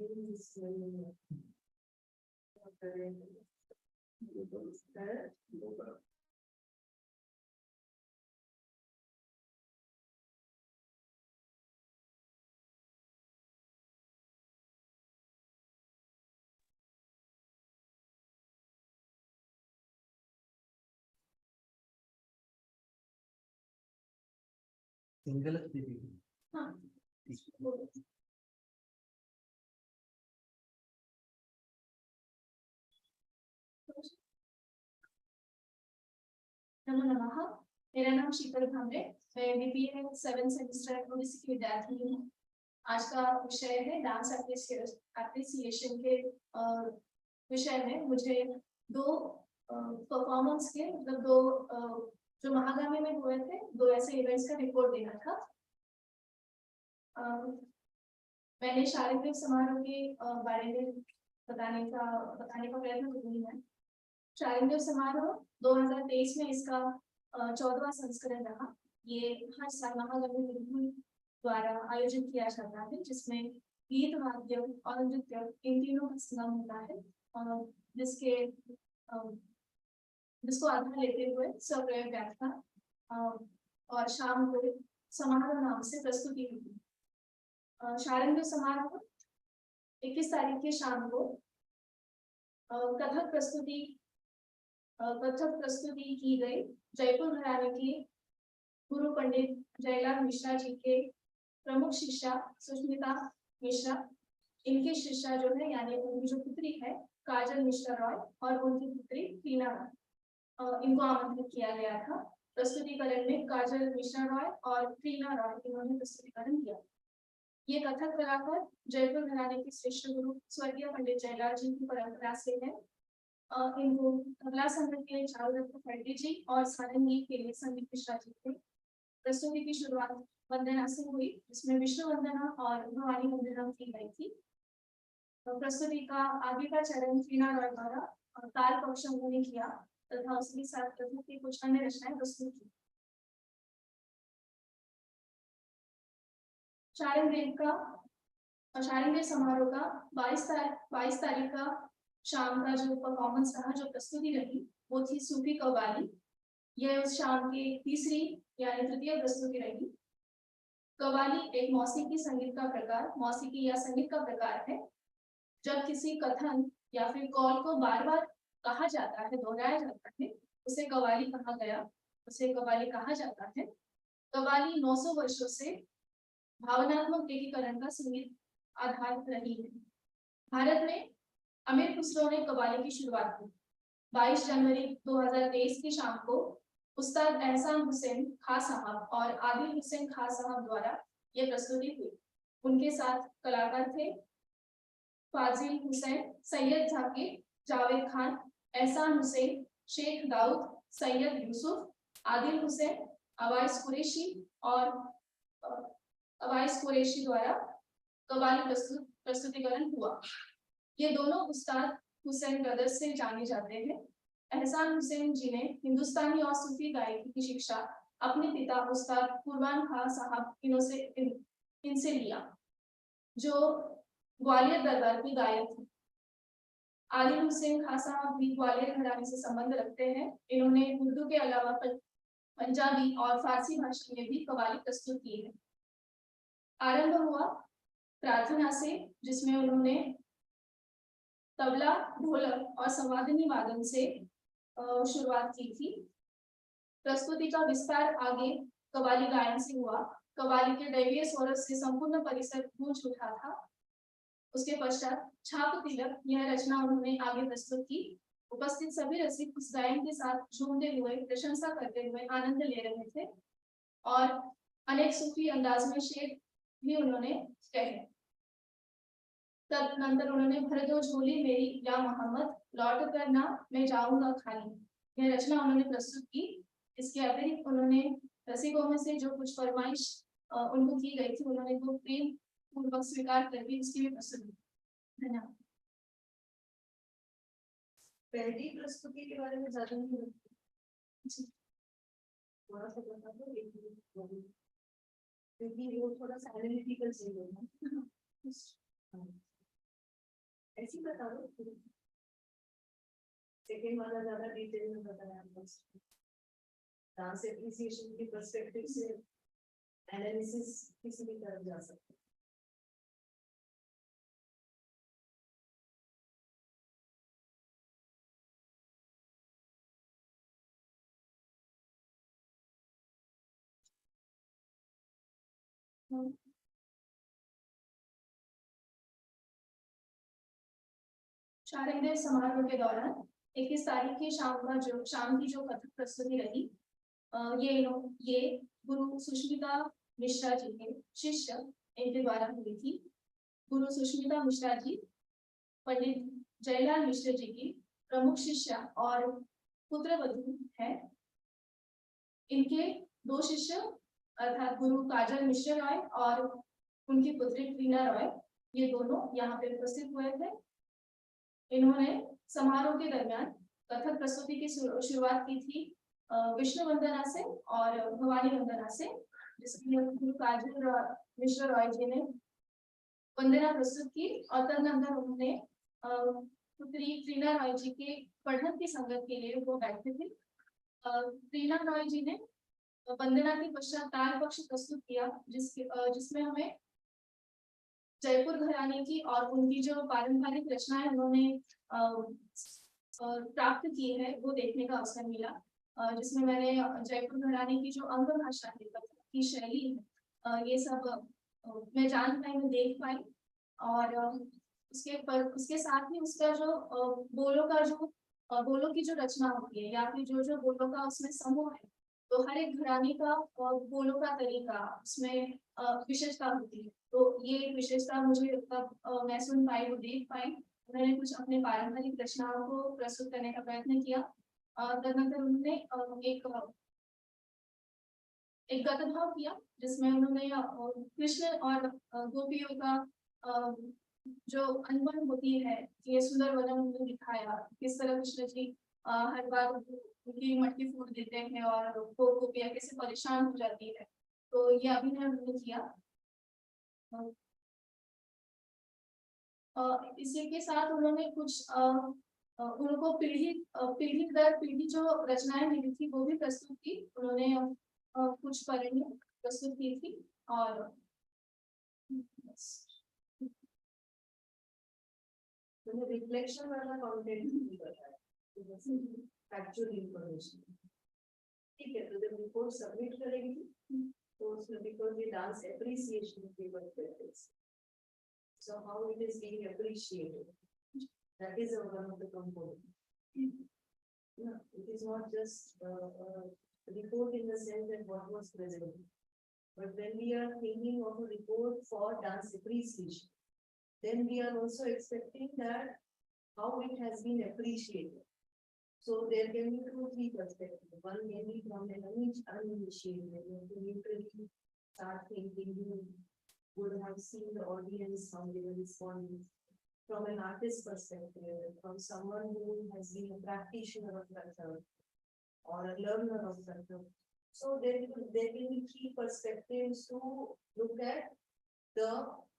Single PPT. हाँ नमो नमः। मेरा नाम शीतल भामरे, मैं बीबीए 7 सेमेस्टर ओडिसी की विद्यार्थी हूँ। आज का विषय है डांस एप्रिसिएशन के विषय में मुझे दो परफॉर्मेंस के मतलब दो जो महागामी में हुए थे, दो ऐसे इवेंट्स का रिपोर्ट देना था। मैंने शारीरिक समारोह के बारे में बताने का प्रयत्न करूंगी मैं। शारीरिक समारोह 2023 में इसका 14वां संस्करण रहा। ये हर साल महागामी गुरुकुल द्वारा आयोजित किया जाता है, जिसमें गीत, वाद्य और नृत्य इन तीनों का संगम होता है, और जिसको आधार लेते हुए स्वप्रयोग व्याख्या और शाम को समारोह नाम से प्रस्तुति हुई। शारंग समारोह 21 तारीख की शाम को कथक प्रस्तुति की गई। जयपुर घराने के गुरु पंडित जयलाल मिश्रा जी के प्रमुख शिष्या सुष्मिता मिश्रा, इनकी शिष्या जो है यानी उनकी जो पुत्री है काजल मिश्रा रॉय और उनकी पुत्री टीना रॉय, इनको आमंत्रित किया गया था। प्रस्तुतिकरण में काजल मिश्रा रॉय और टीना रॉय इन्होंने प्रस्तुतिकरण किया। ये कथक कलाकार जयपुर घराने के श्रेष्ठ गुरु स्वर्गीय पंडित जयलाल जी की परंपरा से है। इनको तबला संगीत के लिए चारू दत्त फर्डी जी और सारंगी के लिए संदीप मिश्रा जी थे। प्रस्तुति की शुरुआत वंदना से हुई, जिसमें विष्णु वंदना और भवानी वंदना की गई थी। प्रस्तुति का आगे का चरण टीना रॉय द्वारा ताल पक्ष उन्होंने किया तथा उसके साथ कथक की कुछ अन्य रचनाएं प्रस्तुत की। शारंग समारोह का 22 तारीख का शाम का जो परफॉर्मेंस रहा, जो प्रस्तुति रही, वो थी सूफी कव्वाली। यह उस शाम की तीसरी यानी तृतीय प्रस्तुति रही। कव्वाली एक मौसीकी या संगीत का प्रकार है। जब किसी कथन या फिर कौल को बार बार कहा जाता है, दोहराया जाता है, उसे कव्वाली कहा जाता है। कव्वाली 900 वर्षों से भावनात्मक एकीकरण का संगीत आधार रही है। भारत में अमीर खुसरो ने कव्वाली की शुरुआत की। 22 जनवरी 2023 की शाम को उस्ताद एहसान हुसैन खां साहब और आदिल हुसैन खां साहब द्वारा यह प्रस्तुति हुई। उनके साथ कलाकार थे फाजिल हुसैन, सैयद जाकिर, जावेद खान, एहसान हुसैन, शेख दाऊद, सैयद यूसुफ, आदिल हुसैन, अवाइस कुरैशी द्वारा कव्वाली प्रस्तुतिकरण हुआ। ये दोनों उस्ताद हुसैन ब्रदर्स से जाने जाते हैं। एहसान हुसैन जी ने हिंदुस्तानी और सूफी गायकी की शिक्षा अपने पिता उस्ताद कुरबान खां साहब इनसे लिया, जो ग्वालियर दरबार के गायक थे। आदिल हुसैन खां साहब भी ग्वालियर घराने से संबंध रखते हैं। इन्होंने उर्दू के अलावा पंजाबी और फारसी भाषा में भी कव्वाली प्रस्तुत की है। आरंभ हुआ प्रार्थना से, जिसमें उन्होंने तबला, ढोलक और संवादिनी वादन से शुरुआत की थी। प्रस्तुति का विस्तार आगे कव्वाली गायन से हुआ। कव्वाली के दैवीय स्वरस से संपूर्ण परिसर गूंज उठा था। उसके पश्चात छाप तिलक यह रचना उन्होंने आगे प्रस्तुत की। उपस्थित सभी रसिक उस गायन के साथ झूमते हुए, प्रशंसा करते हुए आनंद ले रहे थे और अनेक सूफी अंदाज में शेर भी उन्होंने कहे। तदनंतर उन्होंने भर दो झोली मेरी या मोहम्मद, लौट कर ना मैं जाऊंगा खाली, यह रचना उन्होंने प्रस्तुत की। इसके अतिरिक्त उन्होंने रसिकों में से जो कुछ फरमाइश उनको की गई थी, उन्होंने वो प्रेम पूर्वक स्वीकार करके उसकी भी प्रस्तुति की। धन्यवाद। पहली प्रस्तुति के बारे में ज्यादा नहीं बताती, थोड़ा सा बता दो, क्योंकि वो थोड़ा सा एनालिटिकल चाहिए ना, ऐसी बता दो। सेकेंड वाला ज्यादा डिटेल में बताया डांस एप्रिसिएशन के पर्सपेक्टिव से एनालिसिस किसी भी तरफ जा सकते हैं। शारंग समारोह के दौरान 21 तारीख की शाम की जो कथक प्रस्तुति रही, ये गुरु सुष्मिता मिश्रा जी के शिष्य इनके द्वारा हुई थी। गुरु सुष्मिता मिश्रा जी पंडित जयलाल मिश्र जी की प्रमुख शिष्या और पुत्रवधू है। इनके दो शिष्य अर्थात गुरु काजल मिश्र रॉय और उनकी पुत्री रीना रॉय, ये दोनों यहाँ पे उपस्थित हुए थे। इन्होंने समारोह के दरमियान कथक प्रस्तुति की शुरुआत की थी विष्णु वंदना से और भवानी वंदना से, जिसमें गुरु काजल मिश्र रॉय जी ने वंदना प्रस्तुत की और तदनंतर उन्होंने पुत्री रीना रॉय जी के पठन की संगत के लिए वो बैठे थे। रीना रॉय जी ने वंदना के पश्चात ताल पक्ष प्रस्तुत किया, जिसमें हमें जयपुर घराने की और उनकी जो पारंपरिक रचनाएं उन्होंने प्राप्त की है वो देखने का अवसर मिला, जिसमें मैंने जयपुर घराने की जो अंग भाषा है, कथक की शैली है, ये सब मैं जान पाई, मैं देख पाई। और उसके साथ ही उसका जो बोलों की जो रचना होती है या फिर जो बोलों का उसमें समूह है, तो हर एक घराने का बोलों का तरीका उसमें विशेषता होती है। तो ये एक विशेषता मुझे तब मैं सुन पाई, वो देख पाई। मैंने कुछ अपने पारंपरिक रचनाओं को प्रस्तुत करने का प्रयत्न किया। तदनंतर उन्होंने एक गतभाव किया, जिसमें उन्होंने कृष्ण और गोपियों का जो अनबन होती है, ये सुंदर वदन उन्होंने दिखाया, किस तरह कृष्ण जी हर बार उनकी मटकी फोड़ देते हैं और वो गोपियां कैसे परेशान हो जाती है, तो ये अभिनय उन्होंने किया। इसी के साथ उन्होंने कुछ उनको पीढ़ी दर पीढ़ी जो रचनाएं मिली थी वो भी प्रस्तुत की। उन्होंने कुछ परिणय प्रस्तुत की थी और रिफ्लेक्शन वाला कंटेंट भी बताया, फैक्चुअल इंफॉर्मेशन। ठीक है, तो जब रिपोर्ट सबमिट करेंगे तो उसमें बिकॉज ये डांस एप्रिसिएशन पेपर पे, so how it is being appreciated, that is one of the component. No, it is not just a report in the sense that what was present, but when we are thinking of a report for dance appreciation, then we are also expecting that how it has been appreciated. So there can be 2-3 perspectives. One may be from an uninitiated, to neutrally start thinking, you would have seen the audience, how they were responding. From an artist perspective, from someone who has been a practitioner of Kathak or a learner of Kathak. So there will be 3 perspectives to look at the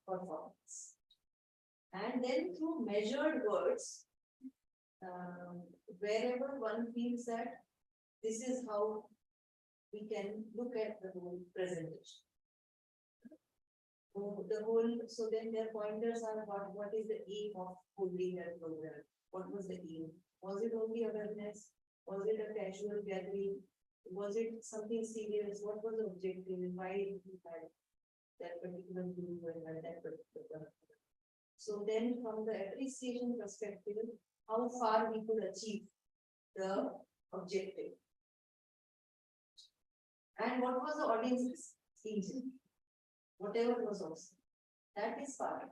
performance. And then through measured words, wherever one feels that this is how we can look at the whole presentation. So then their pointers are what is the aim of holding that program? What was the aim? Was it only awareness? Was it a casual gathering? Was it something serious? What was the objective? And why did we have that particular group and that particular? So then from the appreciation perspective, how far we could achieve the objective. And what was the audience's engine? Whatever was awesome. That is part.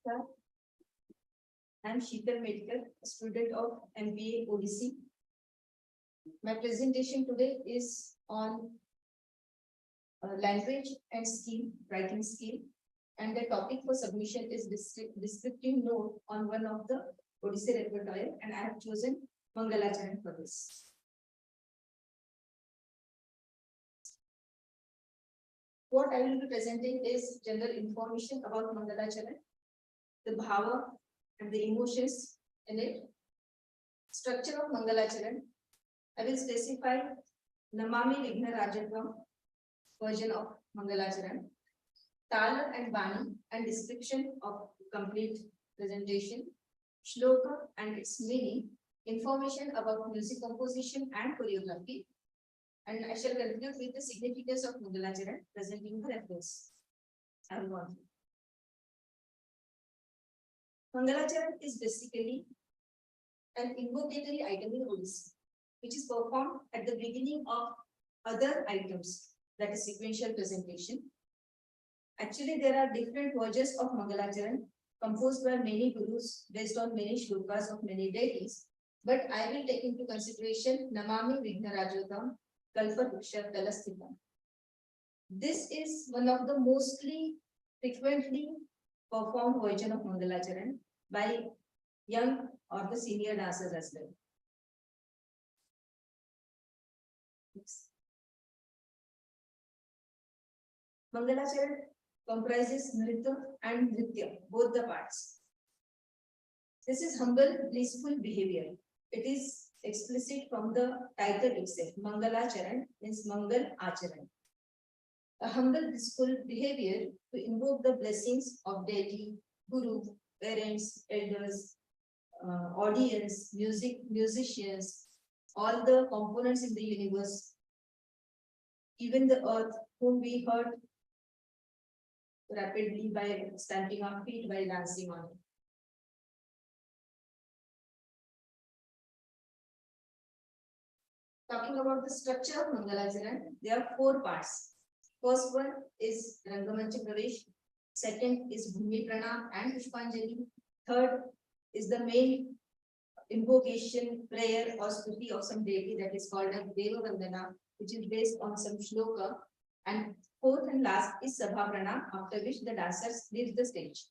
Namaskar. I am Sheetal Medkar, a student of MBA ODC. My presentation today is on language and skill, writing skill. And the topic for submission is descriptive note on one of the Odissi repertoire, and I have chosen Mangalacharan for this. What I will be presenting is general information about Mangalacharan, the bhava and the emotions in it. Structure of Mangalacharan. I will specify Namami Vighna Rajatvam version of Mangalacharan, Tala and Bani and description of complete presentation, Shloka and its meaning, information about music composition and choreography, and I shall conclude with the significance of Mangalacharan, presenting the reference. I will go on. Mangalacharan is basically an invocatory item in Odissi, which is performed at the beginning of other items, that is sequential presentation. Actually, there are different versions of Mangalacharan composed by many gurus based on many shlokas of many deities, but I will take into consideration Namami Vighna Rajotam Kalpa Vriksha Talasthita. This is one of the mostly frequently performed version of Mangalacharan by young or the senior dancers as well. Next. Mangalacharan comprises Nritya and Nritya, both the parts. This is humble, blissful behavior. It is explicit from the title itself. Mangalacharan means Mangal Acharan. A humble, blissful behavior to invoke the blessings of deity, guru, parents, elders, audience, musicians, all the components in the universe, even the earth, whom we hurt rapidly by stamping our feet while dancing on it. Talking about the structure of Mangalacharan, there are 4 parts. First one is Rangamancha Pravesh, second is Bhumi Pranam and Pushpanjali, third is the main invocation, prayer or stuti of some deity that is called as Deva Vandana, which is based on some shloka, and fourth and last is Sabha Pranam, after which the dancers leave the stage.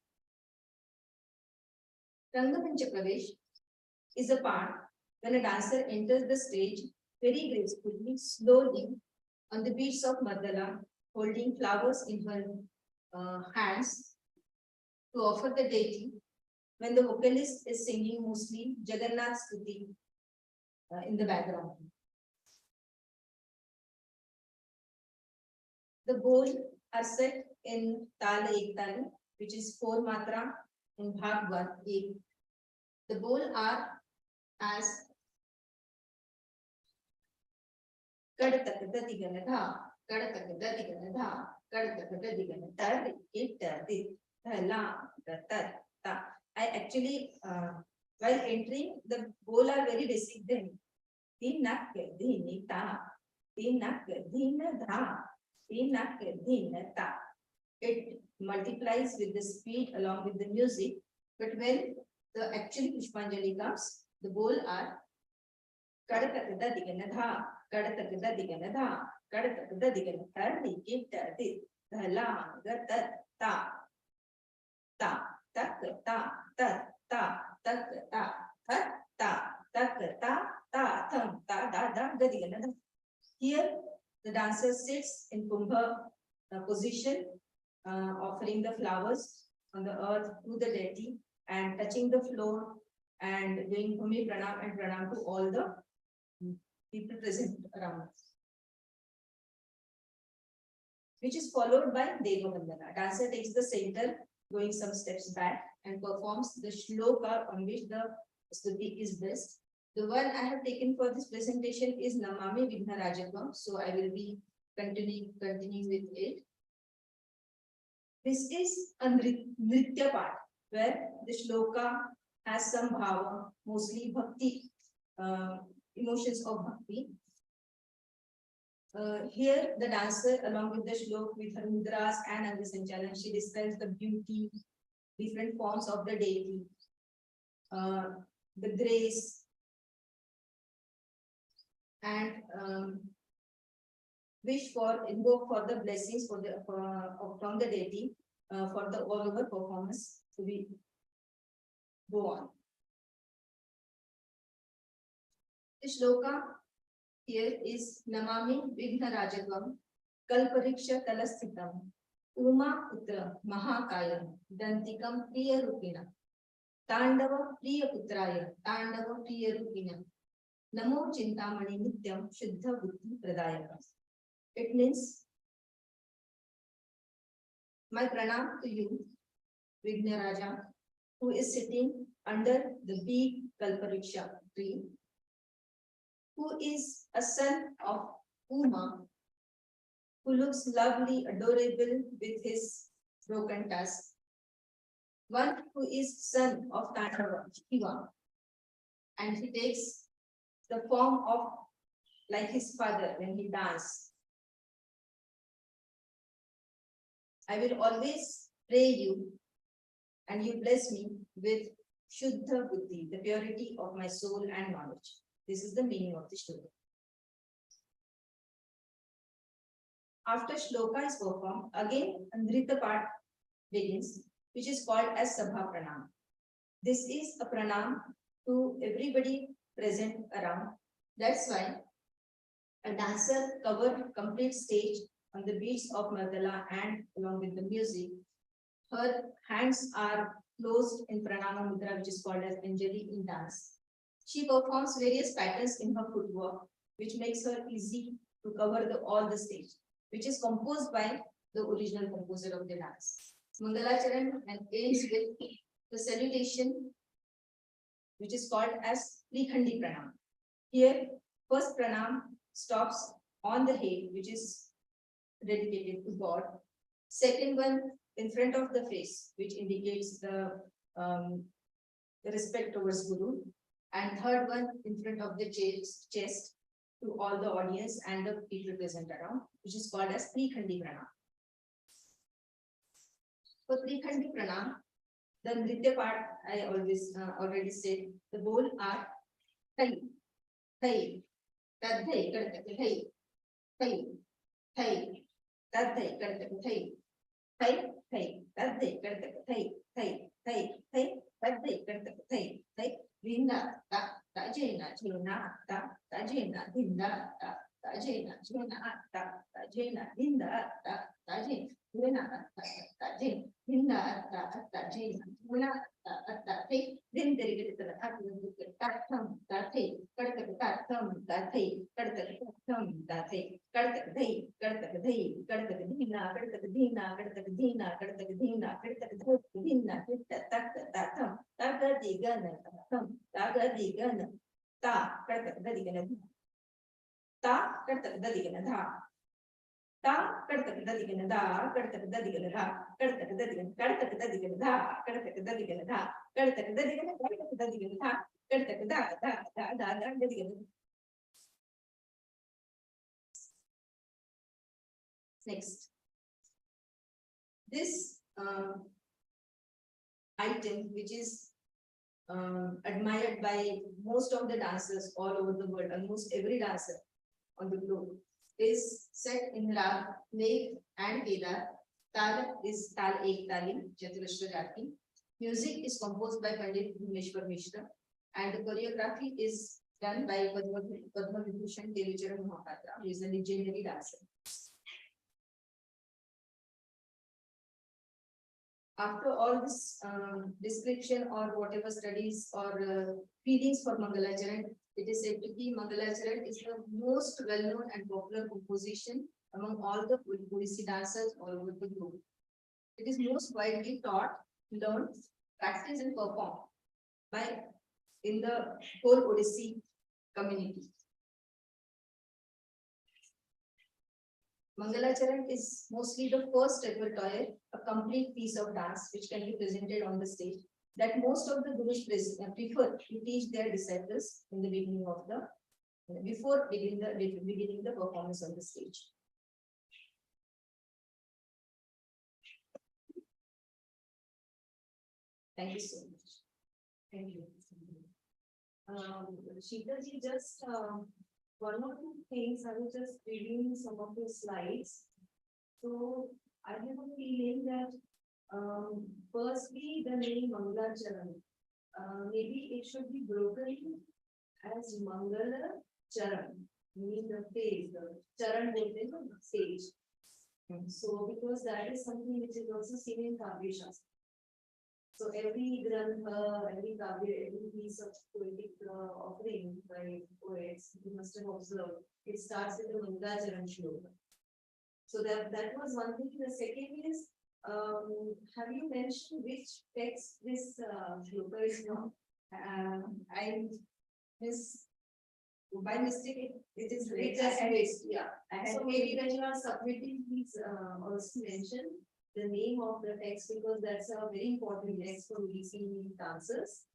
Rangamancha Pravesh is a part when a dancer enters the stage very gracefully, slowly, on the beats of Madala, holding flowers in her hands to offer the deity, when the vocalist is singing mostly Jagannath Stuti in the background. The bowl are set in Tala Ektali, which is 4 matra in Bhag 1. The bowl are as Kadatak Dadiganadha, Kadatak Dadiganadha, Kadatak Dadiganadha, It, Dhala, Tat, Ta. I actually, while entering, the bowl are very basic then. Dinak, Dinita, Dinak, Dinadha, Dinak, Dinata. It multiplies with the speed along with the music, but when the actual Pushpanjali comes, the bowl are Kadatakada Diganadha, Kadatakada Diganadha, Kadatakada Diganadha, Nikita, Dhala, Gata, Ta, Ta. Tak ta ta ta tak ta ta ta tak ta ta tham ta da da da da. Here the dancer sits in kumbha position, offering the flowers on the earth to the deity and touching the floor and doing Bhumi Pranam and Pranam to all the people present around, which is followed by Deva Vandana. Dancer takes the center, going some steps back, and performs the shloka on which the stuti is based. The one I have taken for this presentation is Namami Vighna Rajatvam, so I will be continuing with it. This is a nritya part, where the shloka has some bhava, mostly bhakti, emotions of bhakti. Here the dancer, along with the shlok, with her mudras and Angasanchalan, she describes the beauty, different forms of the deity, the grace, and invoke for the blessings from the deity for the all over performance to be go on. The shloka here is Namami Vigna Rajatvam Kalpariksha Talasthitam Uma Putra Mahakayam Dantikam Priya Rupina Tandava Priya Putraya Tandava Priya Rupina Namo Chintamani Nityam Shuddha Buddhi Pradayaka. It means, my pranam to you, Vigna Raja, who is sitting under the big Kalpariksha tree, who is a son of Uma, who looks lovely, adorable with his broken tusk. One who is son of Tandava, Shiva, and he takes the form of like his father when he dances. I will always pray you and you bless me with Shuddha Buddhi, the purity of my soul and knowledge. This is the meaning of the shloka. After shloka is performed, again Nrita part begins, which is called as Sabha Pranam. This is a pranam to everybody present around. That's why a dancer covered complete stage on the beats of Mardala and along with the music. Her hands are closed in Pranama Mudra, which is called as Anjali in dance. She performs various patterns in her footwork, which makes her easy to cover all the stage, which is composed by the original composer of the dance. Mangalacharan and ends with the salutation, which is called as Trikhandi Pranam. Here, first Pranam stops on the head, which is dedicated to God. Second one in front of the face, which indicates the respect towards Guru. And third one in front of the chest to all the audience and the people present around, which is called as Trikhandi Pranam. For Trikhandi Pranam, the Nritya part I always already said, the bowl are Thai, Thai, Tadhai, Thai, Thai, Thai, Tadhai, Thai, Thai, Thai, Tadhai, Thai, Thai, Thai, Thai, Tadhai, Thai, Thai, Vinda, Ta Jena, Jena, Ta Jena, Dinda, Ta Jena, Jena, Ta Jena, Dinda, Ta Jena, Jena, Ta Jena, Dinda, Ta Jena, Jena, Ta Thai, then there is the Tatham, Tathai, Kartakatham, Tathai, Kartakatham, Tathai, Kartakadai, Kartakadai, Kartakadina, Kartakadina, Kartakadina, Kartakadina, Kartakadina, Tatham, Tagadigana, Tagadigana, Ta, Kartakadadigana, Ta, Kartakadadigana, Ta, Kartakadadigana, Da, Kartakadadigana, Kartakadadigana, Kartakadadigana, Da, Kartakadadigana, Kartakadadigana, Kartakadadigana, Kartakadadigana. Next. This item, which is admired by most of the dancers all over the world, almost every dancer on the globe, is set in Rag, Megh and Kedar. Tal is Tal Ek Talim, Chaturashra Jati. Music is composed by Pandit Bhumeshwar Mishra, and the choreography is done by Padma Vibhushan Devicharan Mohapatra, who is a legendary dancer. After all this description or whatever studies or feelings for Mangalacharan, it is said to be Mangalacharan is the most well-known and popular composition among all the Odissi dancers all over the globe. It is most widely taught, learned, practiced and performed in the whole Odissi community. Mangalacharan is mostly the first repertoire, a complete piece of dance which can be presented on the stage, that most of the gurus prefer to teach their disciples in the beginning of before beginning the performance on the stage. Thank you so much. Thank you. Sheeta ji, just one or two things. I was just reviewing some of the slides. So I have a feeling that firstly the name Mangala Charan, maybe it should be broken as Mangala Charan, meaning the phase, the Charan bolte na, stage. So because that is something which is also seen in Kavya Shastra. So every grantha, every kavya, every piece of poetic offering by poets, you must have observed, it starts with the Mangacharan shloka. So that was one thing. The second is, have you mentioned which text this shloka is from? I miss, by mistake, it is It right. just missed, yeah. I So had maybe when you are submitting, please also mention the name of the text, because that's a very important text for releasing answers.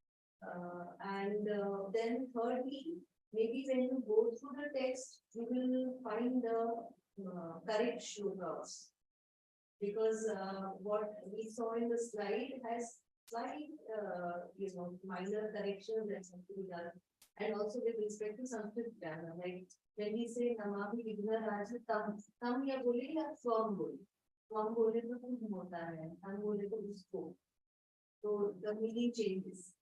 Then thirdly, maybe when you go through the text, you will find the correct shlokas. Because what we saw in the slide has slight, minor corrections that have to be done. And also with respect to Sanskrit grammar, like when we say Namami Vigna Raja, tam ya bole ya swam bole. Swam bole to tum hota hai, tam bole to usko. So the meaning changes.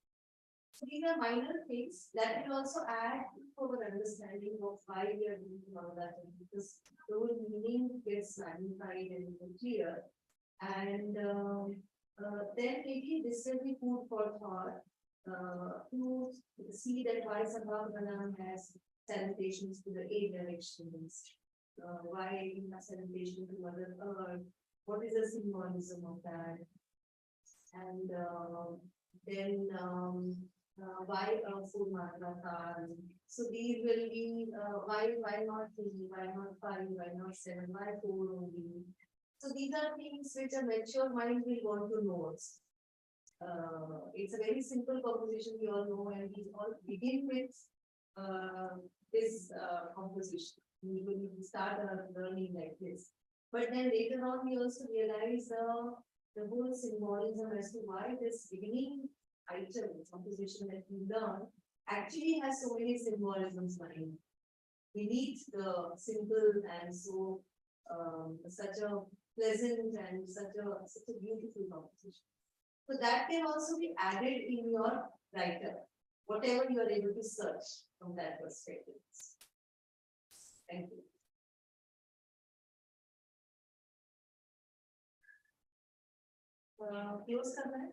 So these are minor things that will also add to our understanding of why we are doing Mangala, because the whole meaning gets magnified and clear. And then maybe this will be food for thought to see that why Sabhavana has salutations to the eight directions, why we have salutation to Mother Earth, what is the symbolism of that, and then why food Matra. So these will be why not 3, why not 5, why not 7, why 4 only. So these are things which a mature mind will want to know. It's a very simple composition we all know, and we all begin with this composition. Usually we start our learning like this. But then later on we also realize the whole symbolism as to why this beginning item composition that we learn actually has so many symbolisms behind. We need the simple and so such a pleasant and such a beautiful composition. So that can also be added in your writer, whatever you are able to search from that perspective. Thank you. Close करना है?